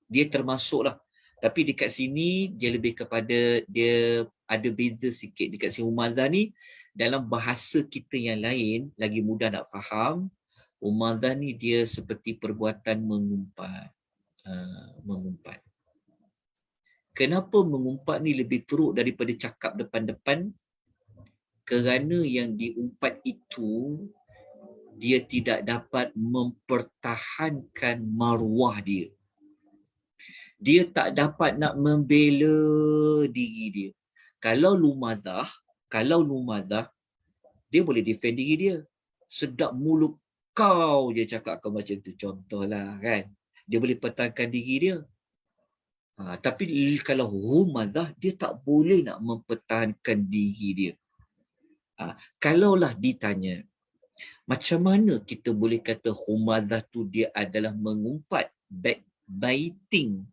dia termasuklah. Tapi dekat sini dia lebih kepada, dia ada beza sikit. Dekat sini humadah ni dalam bahasa kita yang lain lagi mudah nak faham. Humadah ni dia seperti perbuatan mengumpat. Mengumpat. Kenapa mengumpat ni lebih teruk daripada cakap depan-depan? Kerana yang diumpat itu dia tidak dapat mempertahankan maruah dia. Dia tak dapat nak membela diri dia. Kalau lumadah, dia boleh defend diri dia. Sedap mulut kau je cakapkan macam tu, contohlah kan. Dia boleh pertahankan diri dia. Tapi kalau humadah, dia tak boleh nak mempertahankan diri dia. Kalaulah ditanya, macam mana kita boleh kata humadah tu dia adalah mengumpat, backbiting?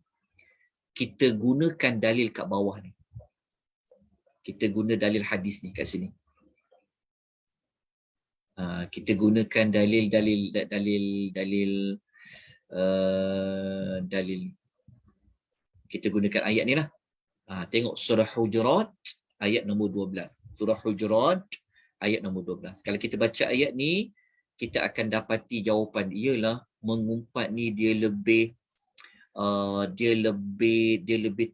Kita gunakan dalil kat bawah ni. Kita guna dalil hadis ni kat sini. Kita gunakan dalil. Kita gunakan ayat ni lah. Tengok surah Hujurat ayat nombor 12. Surah Hujurat ayat nombor 12. Kalau kita baca ayat ni, kita akan dapati jawapan. Ialah mengumpat ni dia lebih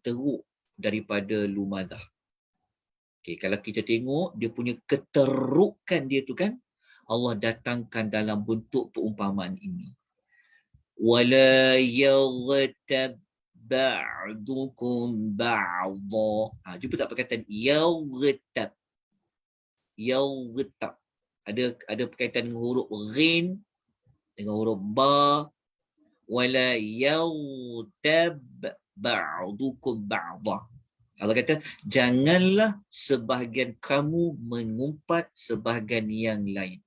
teruk daripada lumadah. Okay, kalau kita tengok dia punya keterukan dia tu kan, Allah datangkan dalam bentuk perumpamaan ini. Wala yaghtab ba'dukum ba'dha. Jumpa tak perkataan yaghtab? Yaghtab. Ada perkaitan dengan huruf ghin, dengan huruf ba. Wala yaghtab ba'dukum ba'dha. Allah kata, janganlah sebahagian kamu mengumpat sebahagian yang lain.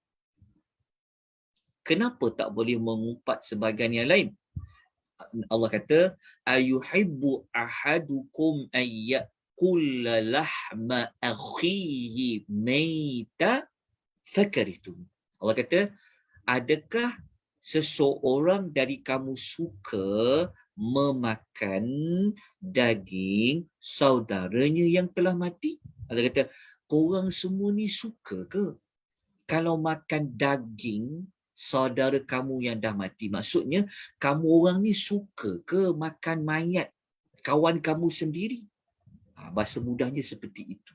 Kenapa tak boleh mengumpat sebahagian yang lain? Allah kata, ayuhibbu ahadukum ayyakula lahma akhihi maita fakaritum. Allah kata, adakah seseorang dari kamu suka memakan daging saudaranya yang telah mati? Allah kata, korang semua ni suka ke kalau makan daging saudara kamu yang dah mati? Maksudnya, kamu orang ni suka ke makan mayat kawan kamu sendiri? Bahasa mudahnya seperti itu.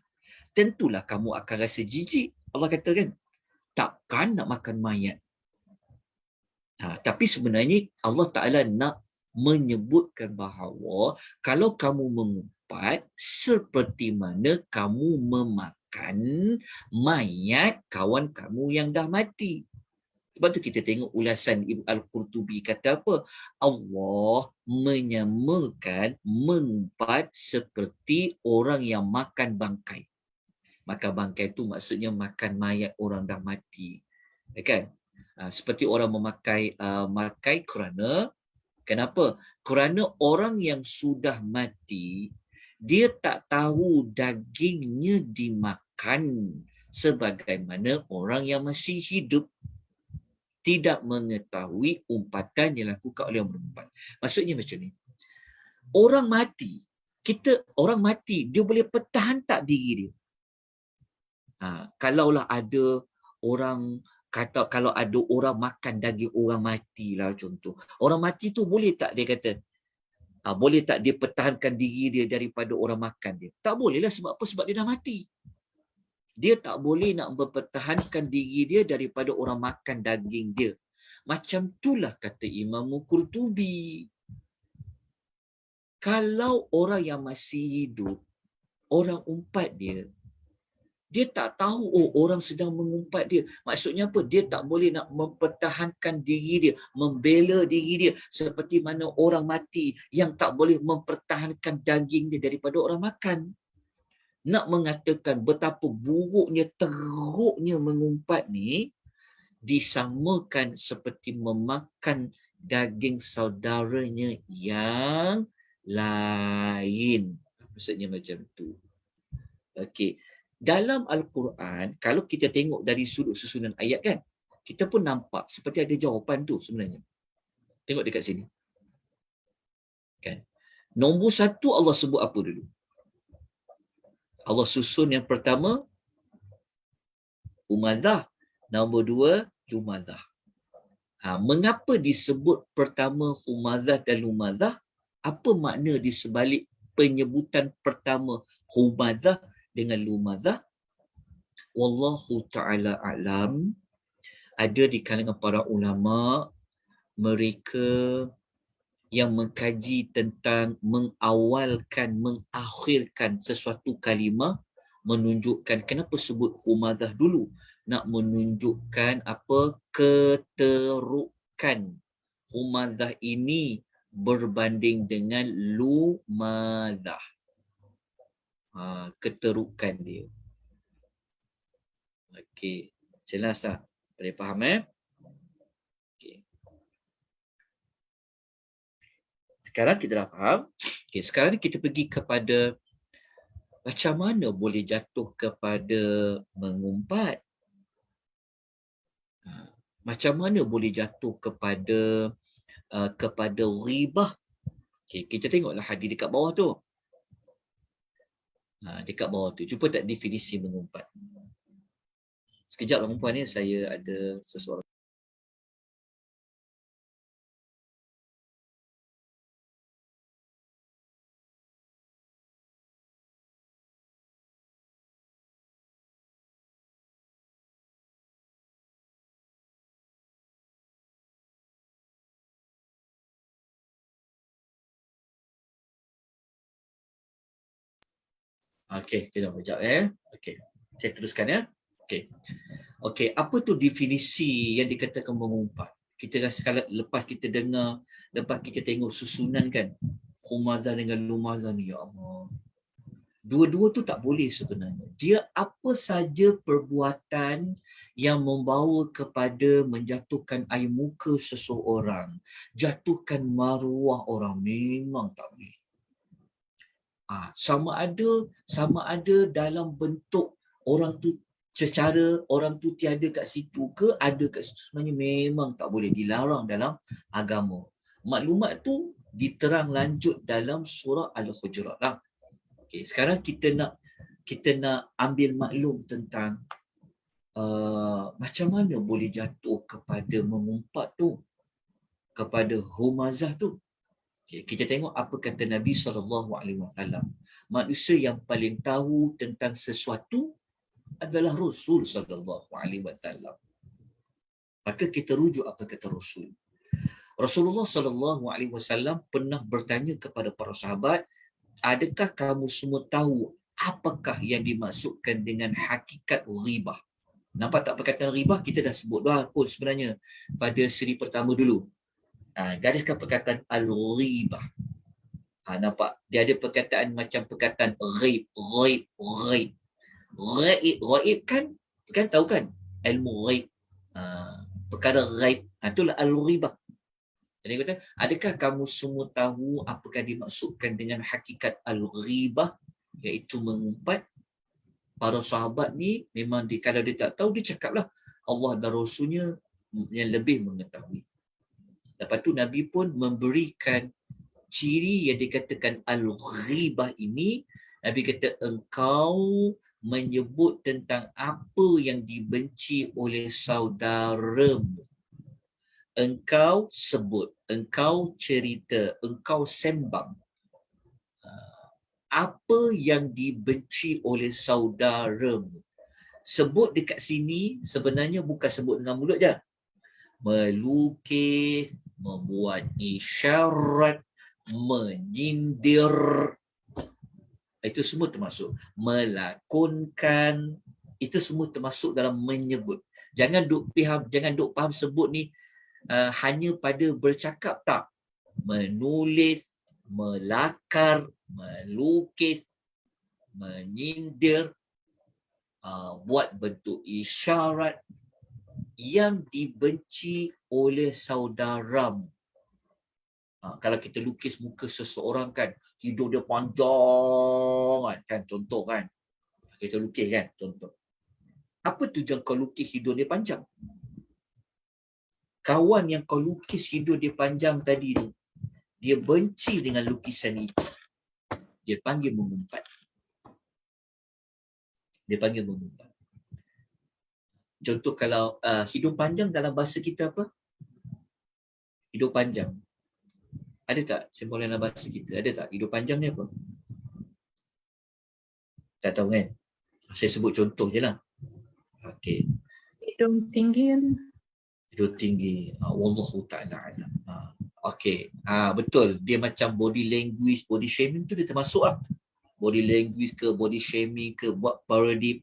Tentulah kamu akan rasa jijik. Allah kata kan, takkan nak makan mayat. Tapi sebenarnya Allah Ta'ala nak menyebutkan bahawa kalau kamu mengumpat, seperti mana kamu memakan mayat kawan kamu yang dah mati. Sebab tu kita tengok ulasan Ibn Al-Qurtubi kata apa? Allah menyamakan mengumpat seperti orang yang makan bangkai. Makan bangkai tu maksudnya makan mayat orang dah mati. Ya kan? Seperti orang makai kerana, kenapa? Kerana orang yang sudah mati, dia tak tahu dagingnya dimakan sebagaimana orang yang masih hidup. Tidak mengetahui umpatan yang dilakukan oleh orang berumpat. Maksudnya macam ni. Orang mati, dia boleh pertahan tak diri dia? Kalaulah ada orang kata, kalau ada orang makan daging orang mati lah contoh. Orang mati tu boleh tak dia kata, boleh tak dia pertahankan diri dia daripada orang makan dia? Tak boleh lah. Sebab apa? Sebab dia dah mati. Dia tak boleh nak mempertahankan diri dia daripada orang makan daging dia. Macam itulah kata Imam Qurtubi. Kalau orang yang masih hidup, orang umpat dia, dia tak tahu orang sedang mengumpat dia. Maksudnya apa? Dia tak boleh nak mempertahankan diri dia, membela diri dia seperti mana orang mati yang tak boleh mempertahankan daging dia daripada orang makan. Nak mengatakan betapa buruknya, teruknya mengumpat ni, disamakan seperti memakan daging saudaranya yang lain. Maksudnya macam tu. Okey. Dalam Al-Quran, kalau kita tengok dari sudut susunan ayat kan, kita pun nampak seperti ada jawapan tu sebenarnya. Tengok dekat sini. Kan? Nombor satu Allah sebut apa dulu? Allah susun yang pertama, Humadah. Nombor dua, Lumadah. Mengapa disebut pertama Humadah dan Lumadah? Apa makna di sebalik penyebutan pertama Humadah dengan Lumadah? Wallahu ta'ala a'lam. Ada di kalangan para ulama, mereka yang mengkaji tentang mengawalkan, mengakhirkan sesuatu kalimah, menunjukkan kenapa sebut Humadah dulu. Nak menunjukkan apa? Keterukan. Humadah ini berbanding dengan Lumadah. Keterukan dia. Okey. Jelas tak? Boleh faham Okey. Sekarang kita dah faham. Okey, sekarang kita pergi kepada macam mana boleh jatuh kepada mengumpat. Macam mana boleh jatuh kepada ghibah. Okey, kita tengoklah hadis dekat bawah tu. Dekat bawah tu. Cuba tak definisi mengumpat. Sekejap lah perempuan ni, saya ada sesuatu. Okey, kita sekejap Okey. Saya teruskan Okey. Okey, apa tu definisi yang dikatakan mengumpat? Kita rasa kalau lepas kita dengar, lepas kita tengok susunan kan, Humadah dengan Lumadah ni, ya Allah. Dua-dua tu tak boleh sebenarnya. Dia apa saja perbuatan yang membawa kepada menjatuhkan air muka seseorang, jatuhkan maruah orang, memang tak boleh. Sama ada dalam bentuk orang tu, secara orang tu tiada kat situ ke ada kat situ, sebenarnya memang tak boleh, dilarang dalam agama. Maklumat tu diterang lanjut dalam surah Al-Hujurat lah. Okey, sekarang kita nak ambil maklum tentang macam mana boleh jatuh kepada mengumpat tu, kepada humazah tu. Okay, kita tengok apa kata Nabi SAW. Manusia yang paling tahu tentang sesuatu adalah Rasul SAW. Maka kita rujuk apa kata Rasul. Rasulullah SAW pernah bertanya kepada para sahabat, adakah kamu semua tahu apakah yang dimaksudkan dengan hakikat ghibah? Nampak tak perkataan ghibah? Kita dah sebut dah pun sebenarnya pada siri pertama dulu. Gariskan perkataan al-ghibah. Nampak? Dia ada perkataan macam perkataan ghaib. Ghaib kan tahu kan? Ilmu ghaib. Perkara ghaib. Itulah al-ghibah. Jadi kata, adakah kamu semua tahu apakah dimaksudkan dengan hakikat al-ghibah, iaitu mengumpat? Para sahabat ni memang kalau dia tak tahu, dia cakaplah Allah dan Rasulnya yang lebih mengetahui. Lepas tu Nabi pun memberikan ciri yang dikatakan al-ghibah ini. Nabi kata, engkau menyebut tentang apa yang dibenci oleh saudaramu. Engkau sebut, engkau cerita, engkau sembang apa yang dibenci oleh saudaramu. Sebut dekat sini sebenarnya bukan sebut dengan mulut je. Melukis, membuat isyarat, menyindir, itu semua termasuk. Melakonkan, itu semua termasuk dalam menyebut. Jangan duk faham sebut ni hanya pada bercakap, tak. Menulis, melakar, melukis, menyindir, buat bentuk isyarat yang dibenci oleh saudaramu. Kalau kita lukis muka seseorang kan, hidung dia panjang kan, contoh kan. Kita lukis kan, contoh. Apa tujuan kau lukis hidung dia panjang? Kawan yang kau lukis hidung dia panjang tadi tu, dia benci dengan lukisan itu. Dia panggil mengumpat. Dia panggil mengumpat. Contoh kalau hidung panjang dalam bahasa kita apa? Hidung panjang. Ada tak simbolan dalam bahasa kita? Ada tak? Hidung panjang ni apa? Tak tahu kan? Saya sebut contoh je lah. Okey. Hidung tinggi kan? Hidung tinggi. Wallahu ta'ala alam. Okey. Betul. Dia macam body language, body shaming tu dia termasuk lah. Body language ke, body shaming ke, buat parodi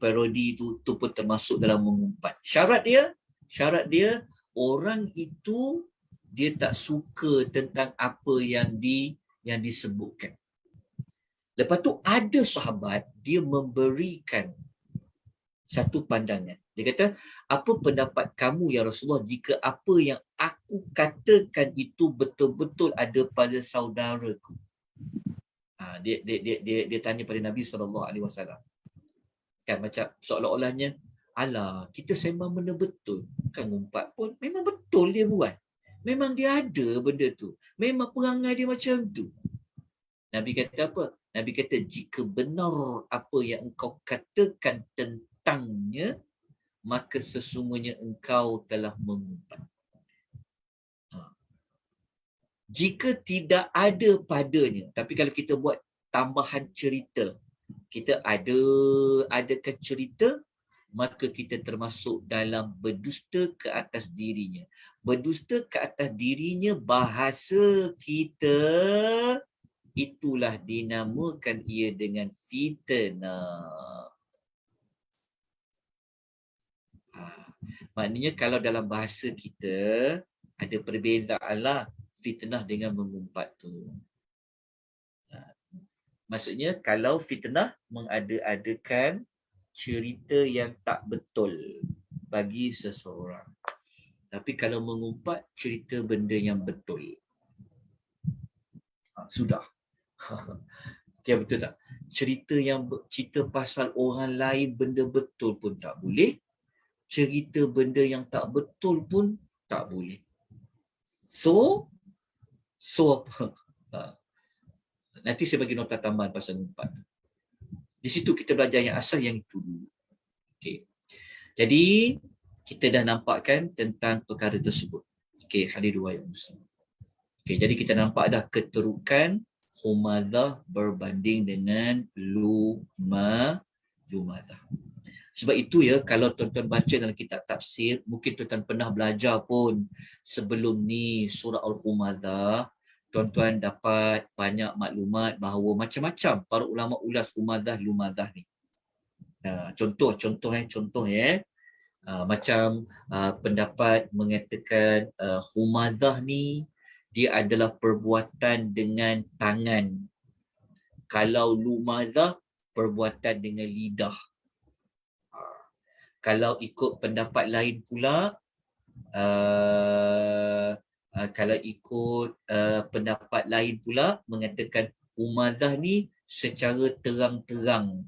tu pun termasuk dalam mengumpat. Syarat dia orang itu dia tak suka tentang apa yang disebutkan. Lepas tu ada sahabat dia memberikan satu pandangan. Dia kata, apa pendapat kamu ya Rasulullah jika apa yang aku katakan itu betul-betul ada pada saudaraku? Dia tanya pada Nabi SAW. Kan macam seolah-olahnya, alah, kita sembang benda betul. Kan ngumpat pun memang betul dia buat. Memang dia ada benda tu. Memang perangai dia macam tu. Nabi kata apa? Nabi kata, jika benar apa yang engkau katakan tentangnya, maka sesungguhnya engkau telah mengumpat. Jika tidak ada padanya, tapi kalau kita buat tambahan cerita, kita adakan cerita, maka kita termasuk dalam berdusta ke atas dirinya. Berdusta ke atas dirinya, bahasa kita itulah dinamakan ia dengan fitnah. Maknanya kalau dalam bahasa kita ada perbezaan lah fitnah dengan mengumpat tu. Maksudnya kalau fitnah mengada-adakan cerita yang tak betul bagi seseorang. Tapi kalau mengumpat cerita benda yang betul. Sudah. Okay, betul tak? Cerita pasal orang lain benda betul pun tak boleh. Cerita benda yang tak betul pun tak boleh. So apa? Nanti saya bagi nota tambahan pasal ngumpat. Di situ kita belajar yang asal yang itu dulu. Okey. Jadi kita dah nampakkan tentang perkara tersebut. Okey, hadis riwayat Muslim. Okey, jadi kita nampak dah keterukan Humadah berbanding dengan Lumadah. Sebab itu ya, kalau tuan-tuan baca dalam kitab tafsir, mungkin tuan-tuan pernah belajar pun sebelum ni surah Al-Humadah, tuan-tuan dapat banyak maklumat bahawa macam-macam para ulama ulas Lumadah ni. Contoh macam pendapat mengatakan Humadah ni dia adalah perbuatan dengan tangan. Kalau Lumadah perbuatan dengan lidah. Kalau ikut pendapat lain pula, mengatakan Humadah ni secara terang-terang.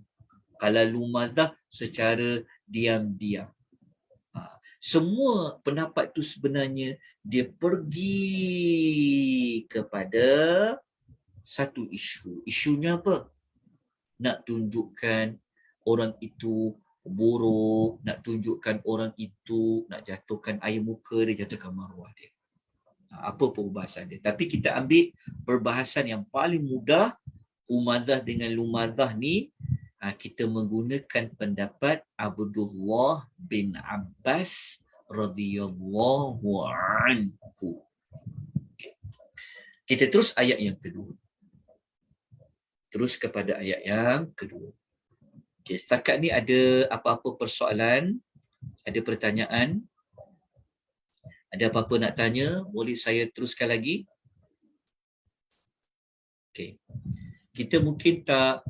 Kalau Lumadah secara diam-diam. Semua pendapat tu sebenarnya dia pergi kepada satu isu. Isunya apa? Nak tunjukkan orang itu buruk, nak tunjukkan orang itu, nak jatuhkan air muka dia, jatuhkan maruah dia. Apa perbahasan dia. Tapi kita ambil perbahasan yang paling mudah, humazah dengan lumazah ni, kita menggunakan pendapat Abdullah bin Abbas radhiyallahu anhu. Okay. Kita terus ayat yang kedua. Terus kepada ayat yang kedua. Okay, setakat ni ada apa-apa persoalan? Ada pertanyaan? Ada apa-apa nak tanya? Boleh saya teruskan lagi? Okay. Kita mungkin tak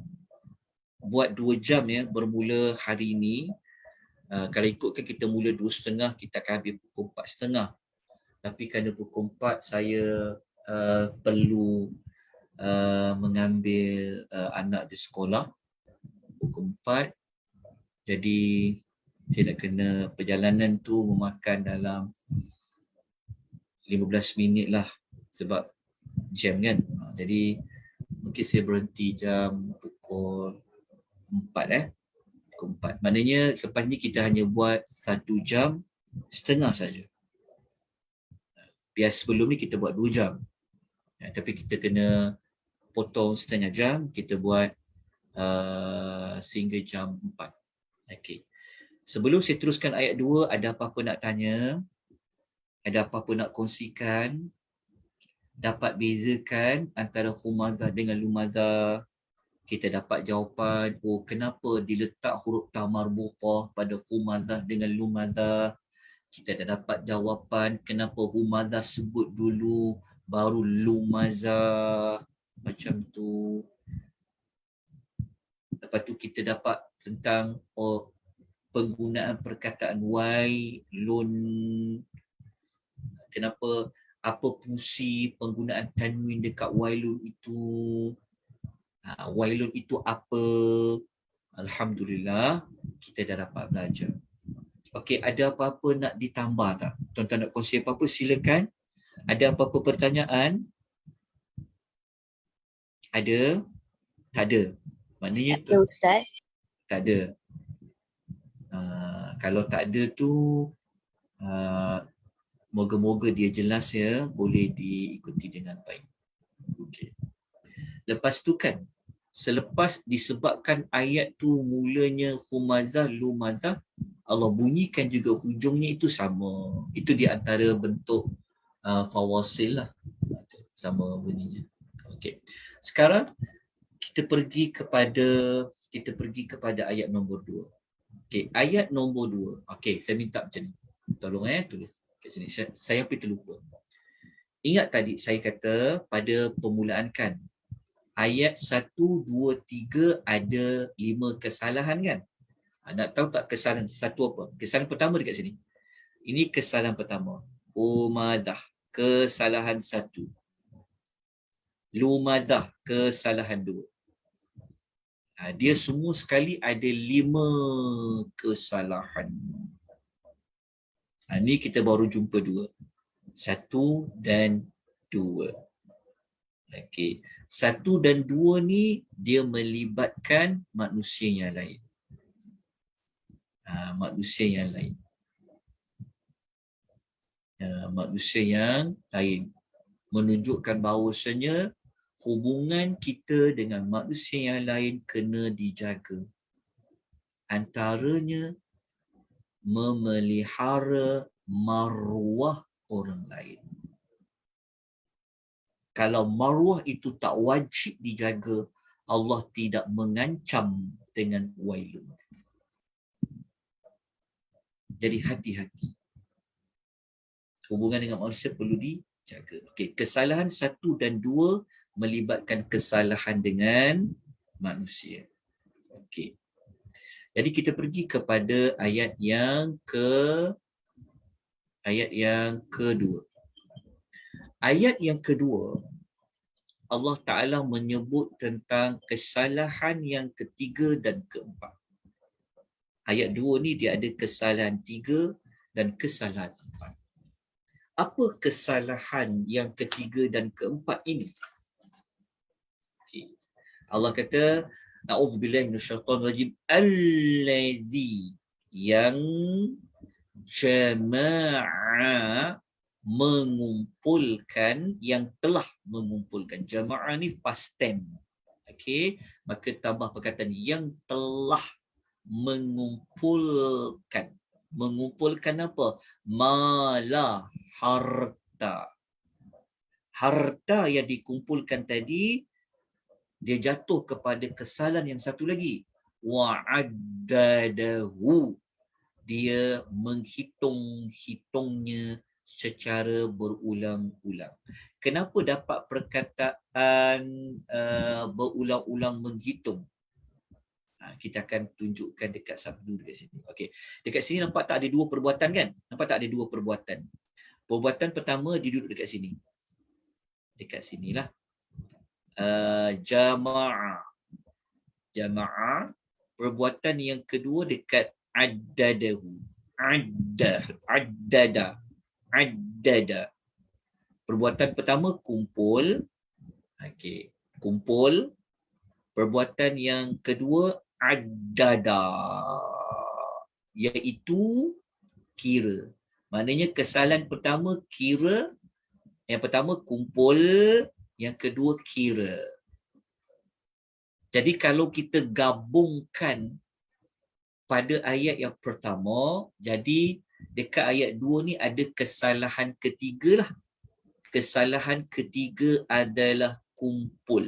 buat 2 jam ya, bermula hari ini. Kalau ikutkan kita mula 2.30, kita akan habis pukul 4.30. Tapi kerana pukul 4 saya perlu mengambil anak di sekolah pukul 4. Jadi saya nak kena perjalanan tu memakan dalam 15 minit lah sebab jam kan. Jadi mungkin saya berhenti jam pukul 4 pukul 4. Maknanya lepas ni kita hanya buat 1 jam setengah saja. Biasa sebelum ni kita buat 2 jam. Tapi kita kena potong setengah jam, kita buat sehingga jam 4. Okey. Sebelum saya teruskan ayat 2, ada apa-apa nak tanya? Ada apa-apa nak kongsikan? Dapat bezakan antara humazah dengan lumazah? Kita dapat jawapan, oh kenapa diletak huruf ta marbutah pada humazah dengan lumazah? Kita dah dapat jawapan kenapa humazah sebut dulu baru lumazah. Macam tu. Lepas tu kita dapat tentang penggunaan perkataan wailun. Kenapa, apa fungsi penggunaan tanwin dekat wailun itu? Wailun itu apa? Alhamdulillah, kita dah dapat belajar. Okey, ada apa-apa nak ditambah tak? Tuan-tuan nak kongsi apa-apa, silakan. Ada apa-apa pertanyaan? Ada? Tak ada. Maknanya tu. Ada Ustaz. Tak ada. Kalau tak ada tu, moga-moga dia jelas ya, boleh diikuti dengan baik. Okey. Lepas tu kan, selepas disebabkan ayat tu mulanya humazah, lumazah, Allah bunyikan juga hujungnya itu sama. Itu di antara bentuk fawasil lah. Sama bunyinya. Okey. Sekarang kita pergi kepada ayat nombor 2. Okey, ayat nombor 2. Okey, saya minta macam ni. Tolong tulis kat sini. Saya hampir terlupa. Ingat tadi saya kata pada permulaan kan, ayat 1, 2, 3 ada 5 kesalahan kan? Nak tahu tak kesalahan satu apa? Kesalahan pertama dekat sini. Ini kesalahan pertama. Humadah, kesalahan 1. Lumadah, kesalahan 2. Dia semua sekali ada 5 kesalahan. Ni kita baru jumpa 2. 1 dan 2. Okey. 1 dan 2 ni dia melibatkan manusia yang lain. Manusia yang lain. Manusia yang lain. Menunjukkan bahawasanya hubungan kita dengan manusia yang lain kena dijaga. Antaranya memelihara maruah orang lain. Kalau maruah itu tak wajib dijaga, Allah tidak mengancam dengan wailun. Jadi hati-hati. Hubungan dengan manusia perlu dijaga. Okey, kesalahan 1 dan 2 melibatkan kesalahan dengan manusia. Okey. Jadi kita pergi kepada ayat yang kedua. Ayat yang kedua, Allah Ta'ala menyebut tentang kesalahan yang ketiga dan keempat. Ayat 2 ni dia ada kesalahan 3 dan kesalahan 4. Apa kesalahan yang ketiga dan keempat ini? Okay. Allah kata, A'udzubillahi minasyaitonir rajim. Allazi, yang jama'a, mengumpulkan, yang telah mengumpulkan. Jama'a ni past tense. Okey, maka tambah perkataan yang telah mengumpulkan. Mengumpulkan apa? Mala, harta. Harta yang dikumpulkan tadi, dia jatuh kepada kesalahan yang satu lagi. Wa'addadahu, dia menghitung-hitungnya secara berulang-ulang. Kenapa dapat perkataan berulang-ulang menghitung? Kita akan tunjukkan dekat sabdu dekat sini. Okey. Dekat sini nampak tak ada dua perbuatan kan? Nampak tak ada dua perbuatan? Perbuatan pertama dia duduk dekat sini. Dekat sinilah. Jama'a. Jama'a. Perbuatan yang kedua dekat addadahu. Addada. Perbuatan pertama kumpul. Okey. Kumpul. Perbuatan yang kedua addada, iaitu kira. Maknanya kesalahan pertama kira, yang pertama kumpul, yang kedua kira. Jadi kalau kita gabungkan pada ayat yang pertama, jadi dekat ayat 2 ni ada kesalahan ketiga lah. Kesalahan ketiga adalah kumpul.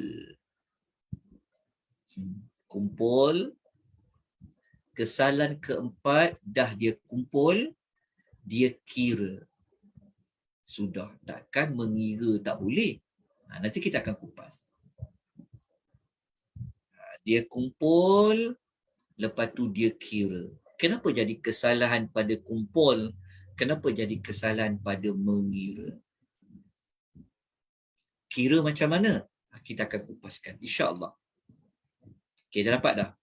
Kumpul. Kesalahan keempat, dah dia kumpul, dia kira. Sudah, takkan mengira tak boleh. Nanti kita akan kupas. Dia kumpul, lepas tu dia kira. Kenapa jadi kesalahan pada kumpul? Kenapa jadi kesalahan pada mengira? Kira macam mana? Kita akan kupaskan, insya-Allah. Okey, dah dapat dah?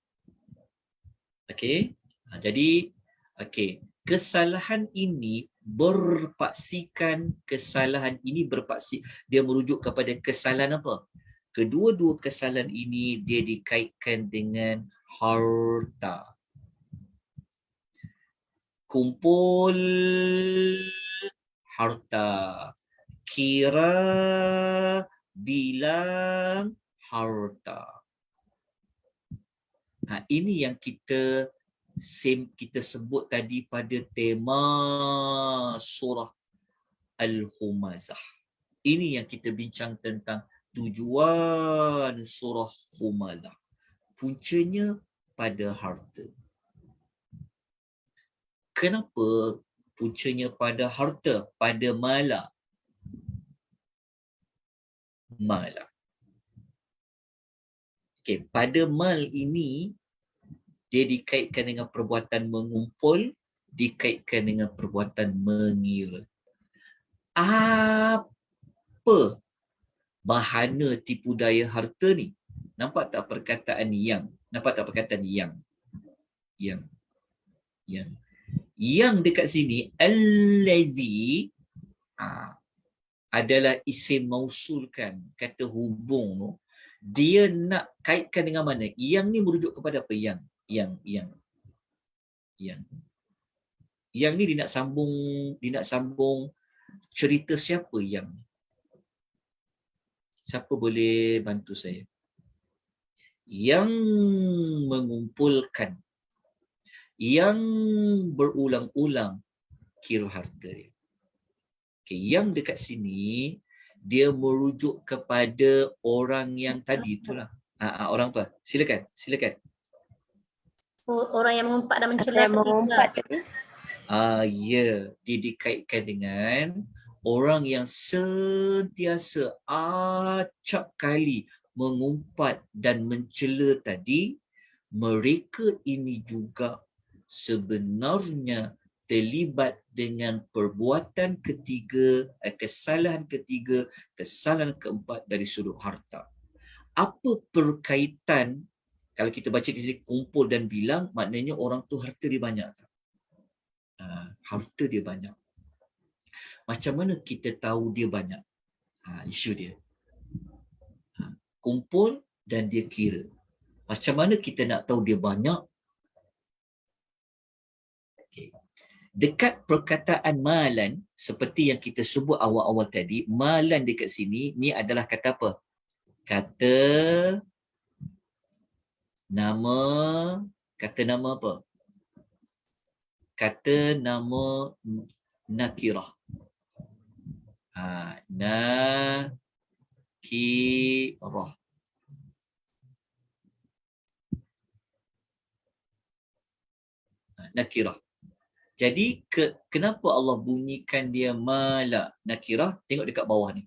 Okey. Jadi, okey. Kesalahan ini berpaksikan, kesalahan ini berpaksi, dia merujuk kepada kesalahan apa? Kedua-dua kesalahan ini dia dikaitkan dengan harta. Kumpul harta. Kira bilang harta. Ini yang kita sebut tadi pada tema surah Al-Humazah. Ini yang kita bincang tentang tujuan surah Humazah. Puncanya pada harta. Kenapa puncanya pada harta? Pada mala. Mala. Okey, pada mal ini dia dikaitkan dengan perbuatan mengumpul, dikaitkan dengan perbuatan mengira. Apa bahana tipu daya harta ni? Nampak tak perkataan yang? Nampak tak perkataan yang? Yang. Yang dekat sini, allazi adalah isim mausul kan, kata hubung tu. Dia nak kaitkan dengan mana? Yang ni merujuk kepada apa? Yang ni dia nak sambung cerita siapa yang? Siapa boleh bantu saya? Yang mengumpulkan, yang berulang-ulang kira harta dia. Okay, yang dekat sini dia merujuk kepada orang yang tadi itulah. Orang apa? Silakan. Orang yang mengumpat dan mencela. Yang mengumpat tadi. Ya, dia dikaitkan dengan orang yang sentiasa acap kali mengumpat dan mencela tadi. Mereka ini juga sebenarnya terlibat dengan perbuatan ketiga, kesalahan ketiga, kesalahan keempat dari sudut harta. Apa perkaitan kalau kita baca di sini kumpul dan bilang, maknanya orang tu harta dia banyak. Harta dia banyak. Macam mana kita tahu dia banyak? Isu dia. Kumpul dan dia kira. Macam mana kita nak tahu dia banyak? Okay. Dekat perkataan malan, seperti yang kita sebut awal-awal tadi, malan dekat sini, ni adalah kata apa? Kata nama apa? Kata nama nakirah. Nakirah. Nakirah. Jadi kenapa Allah bunyikan dia mala nakirah? Tengok dekat bawah ni.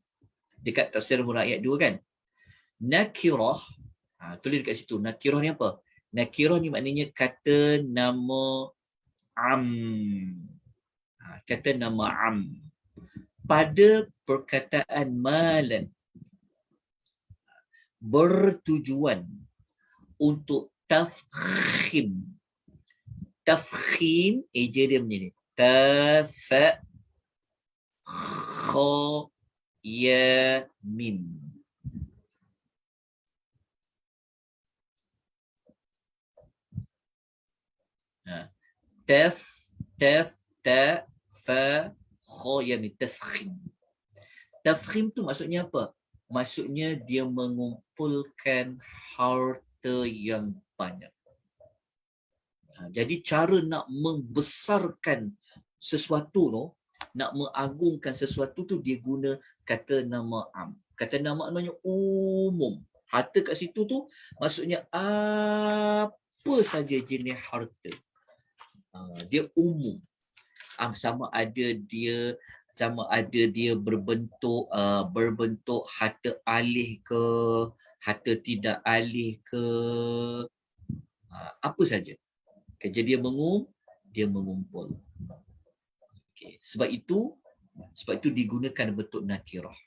Dekat tafsir Murayat 2 kan. Nakirah, tulis dekat situ. Nakirah ni apa? Nakirah ni maknanya kata nama am. Kata nama am. Pada perkataan malan bertujuan untuk tafkhim. Tafkhim, eja dia macam ni. Tafa kha ya mim. Ta fa kha ya mim. Tafkhim. Tafkhim tu maksudnya apa? Maksudnya dia mengumpulkan harta yang banyak. Jadi cara nak membesarkan sesuatu tu, nak mengagungkan sesuatu tu, dia guna kata nama am. Kata nama namanya umum. Harta kat situ tu maksudnya apa saja jenis harta. Dia umum. Sama ada dia berbentuk harta alih ke, harta tidak alih ke, apa saja. Kerja dia mengumpul. Okay. Sebab itu digunakan bentuk nakirah.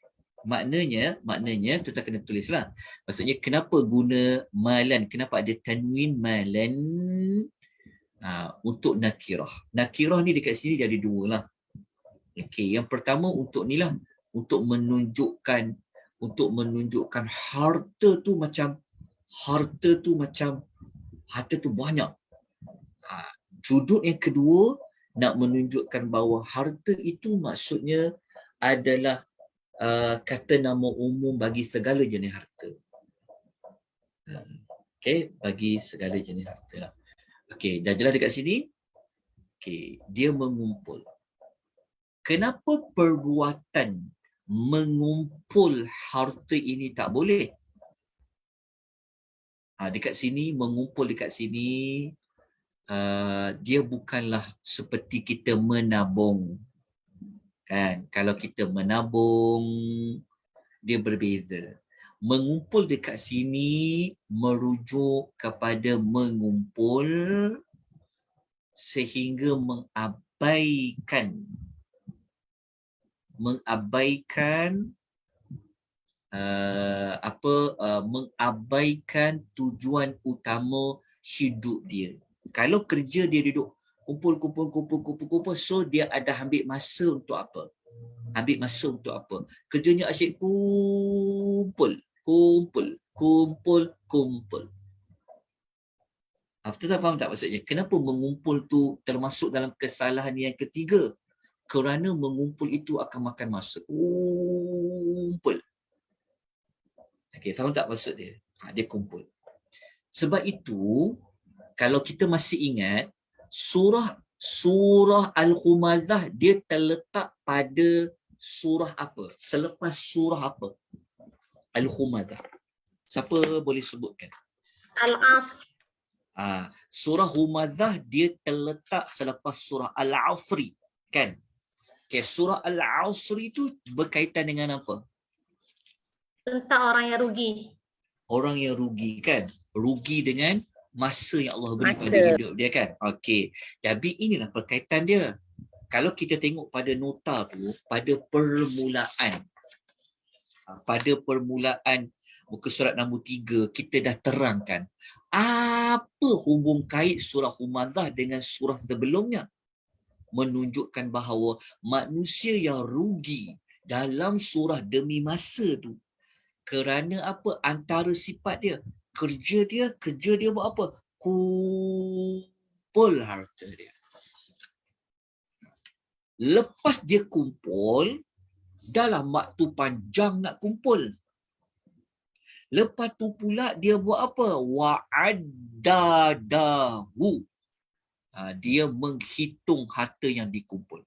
Maknanya kita kena tulislah. Maksudnya kenapa guna malan? Kenapa ada tanwin malan untuk nakirah? Nakirah ni dekat sini dia ada dua lah. Okay. Yang pertama untuk ni lah, untuk menunjukkan harta tu banyak. Sudut yang kedua nak menunjukkan bahawa harta itu maksudnya adalah kata nama umum bagi segala jenis harta. Okey, bagi segala jenis harta lah. Okey, dah jelas dekat sini? Okey, dia mengumpul. Kenapa perbuatan mengumpul harta ini tak boleh? Dekat sini, mengumpul dekat sini, dia bukanlah seperti kita menabung. Kan? Kalau kita menabung, dia berbeza. Mengumpul dekat sini merujuk kepada mengumpul sehingga mengabaikan tujuan utama hidup dia. Kalau kerja dia duduk kumpul, so dia ada ambil masa untuk apa? Kerjanya asyik kumpul. Kita faham tak maksudnya? Kenapa mengumpul tu termasuk dalam kesalahan yang ketiga? Kerana mengumpul itu akan makan masa. Kumpul. Okey, faham tak maksud dia? Dia kumpul. Sebab itu, kalau kita masih ingat, surah Al-Humazah dia terletak pada surah apa? Selepas surah apa? Al-Humazah. Siapa boleh sebutkan? Al-Asr. Surah Humazah dia terletak selepas surah Al-Asri, kan? Okay, surah Al-Asri itu berkaitan dengan apa? Tentang orang yang rugi. Orang yang rugi, kan? Rugi dengan masa yang Allah beri pada hidup dia, kan? Okey. Tapi inilah perkaitan dia. Kalau kita tengok pada nota tu, pada permulaan muka surat nombor 3, kita dah terangkan apa hubung kait surah Humazah dengan surah sebelumnya. Menunjukkan bahawa manusia yang rugi dalam surah demi masa tu kerana apa? Antara sifat dia, kerja dia buat apa? Kumpul harta dia. Lepas dia kumpul, dalam waktu panjang nak kumpul. Lepas tu pula dia buat apa? Wa'addadahu. Dia menghitung harta yang dikumpul.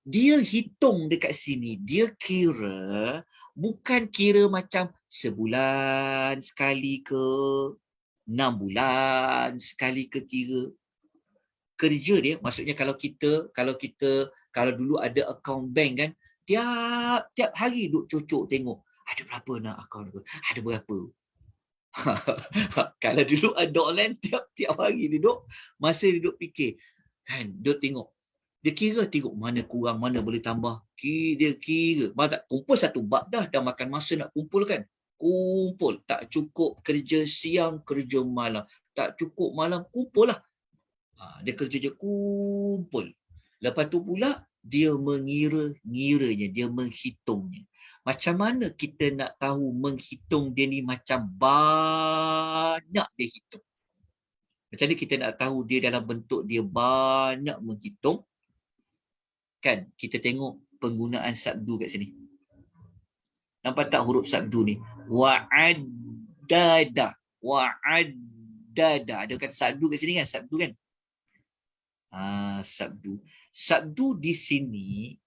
Dia hitung dekat sini, dia kira, bukan kira macam sebulan sekali ke, 6 bulan sekali ke kira. Kerja dia, maksudnya kalau dulu ada akaun bank kan, tiap hari duk cocok tengok, ada berapa nak akaun aku, ada berapa. Kalau dulu ada online, tiap hari duduk, masa dia duduk fikir, kan, duduk tengok. Dia kira tengok mana kurang, mana boleh tambah. Dia kira. Tak kumpul satu bab dah makan masa nak kumpul kan. Kumpul. Tak cukup kerja siang, kerja malam. Tak cukup malam, kumpul lah. Dia kerja je kumpul. Lepas tu pula, dia mengira-ngiranya, dia menghitungnya. Macam mana kita nak tahu menghitung dia ni macam banyak dia hitung? Macam mana kita nak tahu dia dalam bentuk dia banyak menghitung? Kan, kita tengok penggunaan sabdu kat sini. Nampak tak huruf sabdu ni? Wa'addada. Wa'addada. Ada kata sabdu kat sini kan? Sabdu kan? Sabdu. Sabdu di sini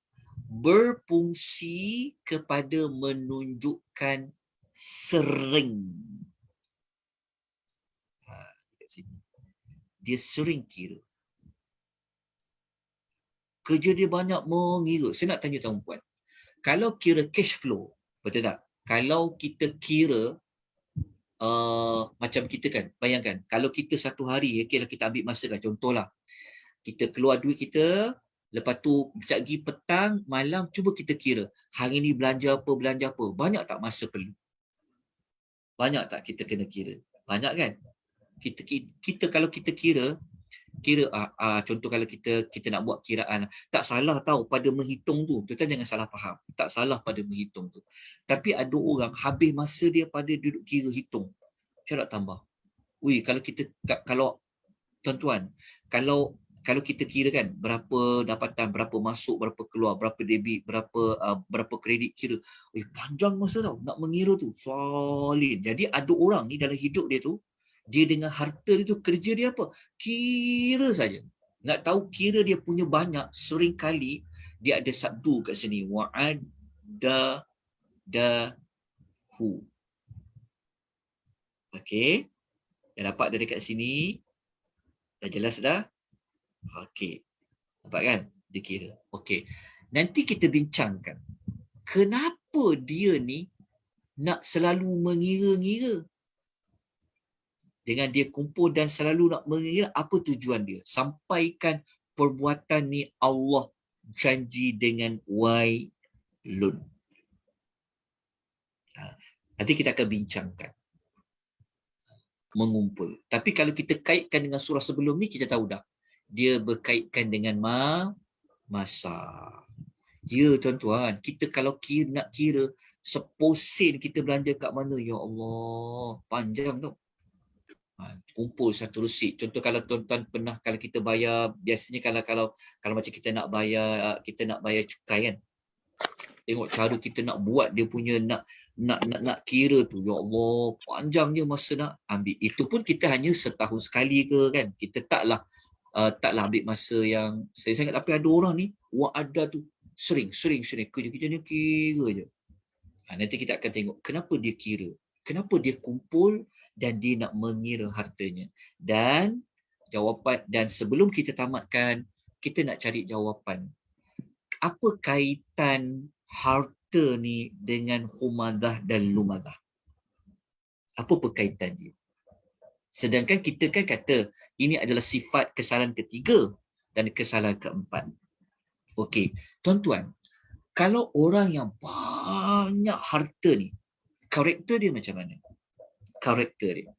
berfungsi kepada menunjukkan sering. Kat sini. Dia sering kira. Kerja dia banyak mengira. Saya nak tanya tuan puan. Kalau kira cash flow, betul tak? Kalau kita kira macam kita kan, bayangkan kalau kita satu hari, okay, kita ambil masa lah, contohlah. Kita keluar duit kita, lepas tu sekejap lagi petang, malam, cuba kita kira. Hari ni belanja apa. Banyak tak masa perlu? Banyak tak kita kena kira? Banyak kan? Kita kalau kita kira contoh kalau kita nak buat kiraan, tak salah tahu pada menghitung tu. Tuan jangan salah faham. Tak salah pada menghitung tu. Tapi ada orang habis masa dia pada duduk kira hitung. Macam nak tambah. Kalau tuan-tuan, kalau kita kira kan berapa dapatan, berapa masuk, berapa keluar, berapa debit, berapa kredit, kira. Panjang masa tau nak mengira tu. Solid. Jadi ada orang ni dalam hidup dia tu, dia dengan harta dia tu, kerja dia apa? Kira saja. Nak tahu kira dia punya banyak, sering kali dia ada sabdu kat sini. Wa'addadahu. Okey. Dah dapat dari kat sini? Dah jelas dah? Okey. Nampak kan? Dia kira. Okey. Nanti kita bincangkan. Kenapa dia ni nak selalu mengira-ngira? Dengan dia kumpul dan selalu nak mengira, apa tujuan dia? Sampaikan perbuatan ni Allah janji dengan wailun. Nanti kita akan bincangkan. Mengumpul. Tapi kalau kita kaitkan dengan surah sebelum ni, kita tahu dah. Dia berkaitkan dengan masa. Ya tuan-tuan, kita kalau nak kira, seposen kita belanja kat mana, ya Allah, panjang tu. Kumpul satu resit. Contoh kalau tuan-tuan pernah, kalau kita bayar, biasanya kalau macam kita nak bayar cukai kan. Tengok cara kita nak buat dia punya nak kira tu. Ya Allah, panjangnya masa nak ambil. Itu pun kita hanya setahun sekali ke kan. Kita taklah ambil masa yang sangat. Tapi ada orang ni, ada tu sering kerja ni kira je. Nanti kita akan tengok kenapa dia kira. Kenapa dia kumpul dan dia nak mengira hartanya. Dan jawapan, dan sebelum kita tamatkan, kita nak cari jawapan. Apa kaitan harta ni dengan humadah dan lumadah? Apa perkaitan dia? Sedangkan kita kan kata ini adalah sifat kesalahan ketiga dan kesalahan keempat. Okey, tuan-tuan, kalau orang yang banyak harta ni, karakter dia macam mana? Karakter dia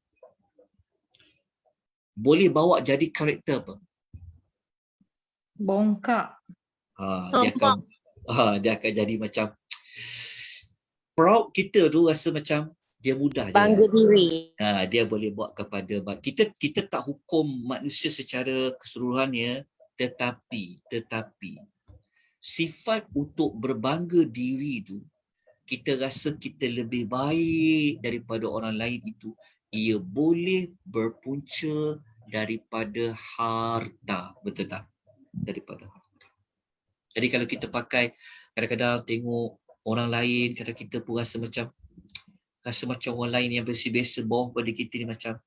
boleh bawa jadi karakter apa? Bongkak. Dia akan jadi macam proud, kita tu rasa macam Dia mudah je. Bangga diri. Dia boleh buat kepada kita tak hukum manusia secara keseluruhannya, tetapi sifat untuk berbangga diri tu, kita rasa kita lebih baik daripada orang lain itu, ia boleh berpunca daripada harta. Betul tak? Daripada harta. Jadi kalau kita pakai, kadang-kadang tengok orang lain, kadang kita pun rasa macam orang lain yang biasa-biasa bawah pada kita ni macam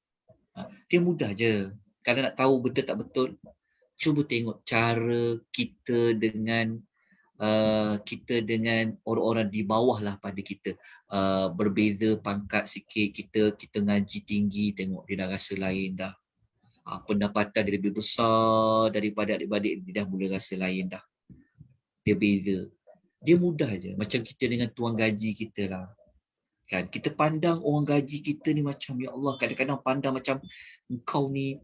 dia mudah je. Kalau nak tahu betul tak betul, cuba tengok cara kita dengan orang-orang di bawah lah pada kita, berbeza pangkat sikit, kita ngaji tinggi, tengok dia dah rasa lain dah, pendapatan dia lebih besar daripada adik-adik, dia dah mula rasa lain dah, dia beza. Dia mudah je, macam kita dengan tuan gaji kita lah kan. Kita pandang orang gaji kita ni macam, ya Allah, kadang-kadang pandang macam engkau ni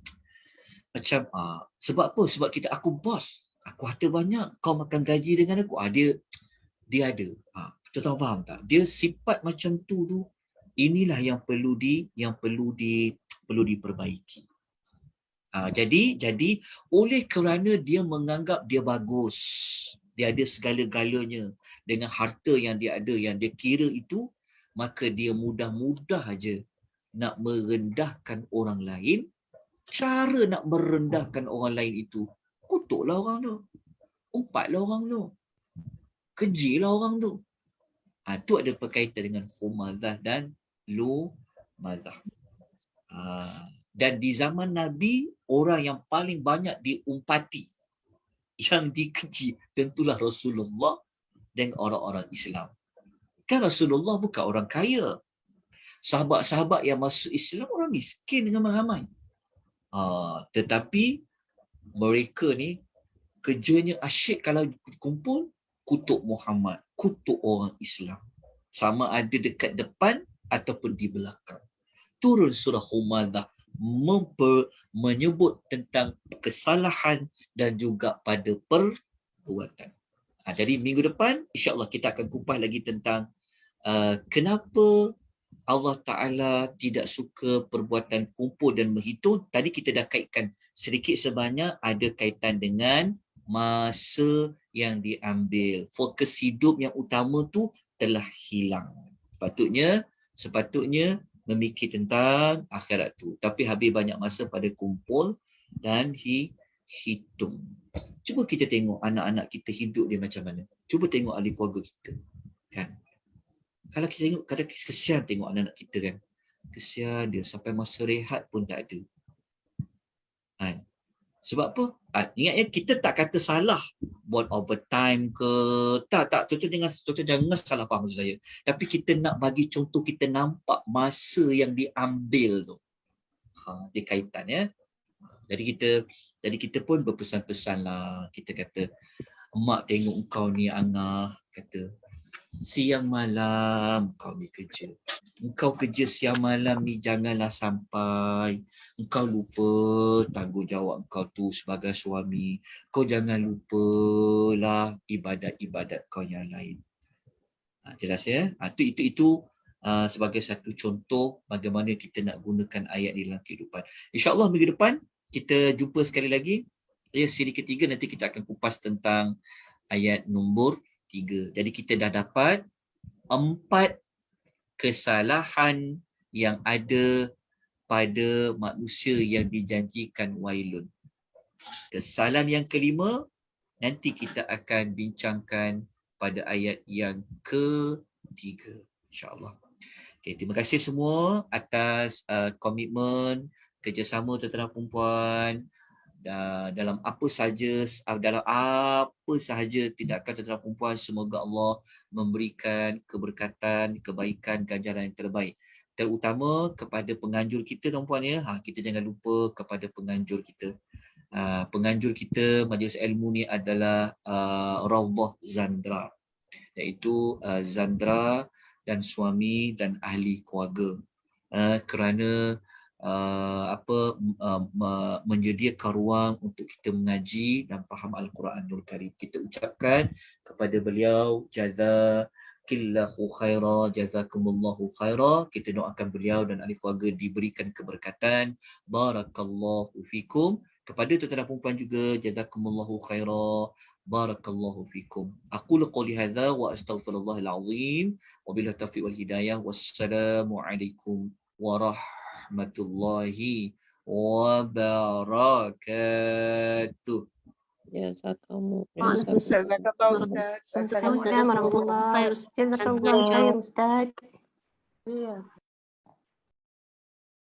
macam sebab apa? Sebab aku bos, aku harta banyak, kau makan gaji dengan aku. Dia ada. Tuan-tuan faham tak? Dia sifat macam tu inilah yang perlu diperbaiki. Jadi oleh kerana dia menganggap dia bagus, dia ada segala-galanya dengan harta yang dia ada, yang dia kira itu, maka dia mudah-mudah aja nak merendahkan orang lain. Cara nak merendahkan orang lain itu, kutuklah orang tu, umpatlah orang tu, kejilah orang tu. Tu ada berkaitan dengan humazah dan lumazah. Dan di zaman Nabi, orang yang paling banyak diumpati, yang dikeji, tentulah Rasulullah dan orang-orang Islam. Kan Rasulullah bukan orang kaya. Sahabat-sahabat yang masuk Islam orang miskin dengan ramai. Tetapi mereka ni kerjanya asyik kalau kumpul, kutuk Muhammad, kutuk orang Islam. Sama ada dekat depan ataupun di belakang. Turun surah Humazah menyebut tentang kesalahan dan juga pada perbuatan. Jadi minggu depan insya-Allah kita akan kupas lagi tentang kenapa Allah Ta'ala tidak suka perbuatan kumpul dan menghitung. Tadi kita dah kaitkan sedikit sebanyak, ada kaitan dengan masa yang diambil. Fokus hidup yang utama tu telah hilang. Sepatutnya memikir tentang akhirat tu. Tapi habis banyak masa pada kumpul dan hitung. Cuba kita tengok anak-anak kita hidup dia macam mana. Cuba tengok ahli keluarga kita. Kan? Kalau kita tengok, kadang kesian tengok anak-anak kita kan. Kesian dia sampai masa rehat pun tak ada. Sebab apa? Ingatnya kita tak kata salah buat overtime ke. Tak. Tuan-tuan jangan salah faham maksud saya. Tapi kita nak bagi contoh, kita nampak masa yang diambil tu. Dia kaitan ya. Jadi kita pun berpesan-pesan lah. Kita kata, mak tengok engkau ni Angah, kata, siang malam kau ni kerja. Engkau kerja siang malam ni janganlah sampai engkau lupa tanggungjawab engkau tu sebagai suami. Kau jangan lupalah ibadat-ibadat kau yang lain. Jelas ya? Itu sebagai satu contoh bagaimana kita nak gunakan ayat di dalam kehidupan. InsyaAllah minggu depan kita jumpa sekali lagi. Siri ketiga nanti kita akan kupas tentang ayat nombor 3. Jadi kita dah dapat 4 kesalahan yang ada pada manusia yang dijanjikan wailun. Kesalahan yang kelima nanti kita akan bincangkan pada ayat yang ke-3 insya-Allah. Okay, terima kasih semua atas komitmen kerjasama tuan-tuan dan puan dalam apa sahaja tindakan tuan-tuan dan puan. Semoga Allah memberikan keberkatan, kebaikan, ganjaran yang terbaik. Terutama kepada penganjur kita tuan-puan ya. Kita jangan lupa kepada penganjur kita. Penganjur kita majlis ilmu ni adalah Raudhah Zandra, iaitu Zandra dan suami dan ahli keluarga. Kerana menyediakan ruang untuk kita mengaji dan faham Al-Quranul Karim. Kita ucapkan kepada beliau jaza killahu khaira, jazakumullahu khaira. Kita doakan beliau dan ahli keluarga diberikan keberkatan. Barakallahu fikum. Kepada tuan-tuan dan puan juga, jazakumullahu khaira. Barakallahu fikum. Aqulu qouli hadza wa astaghfirullahal azim. Wabillahi taufiq wal hidayah. Wassalamualaikum warahmatullahi wabarakatuh. Jazakallah Ustaz. Waalaikumsalam warahmatullahi wabarakatuh. Jazakallah khair Ustaz. Iya.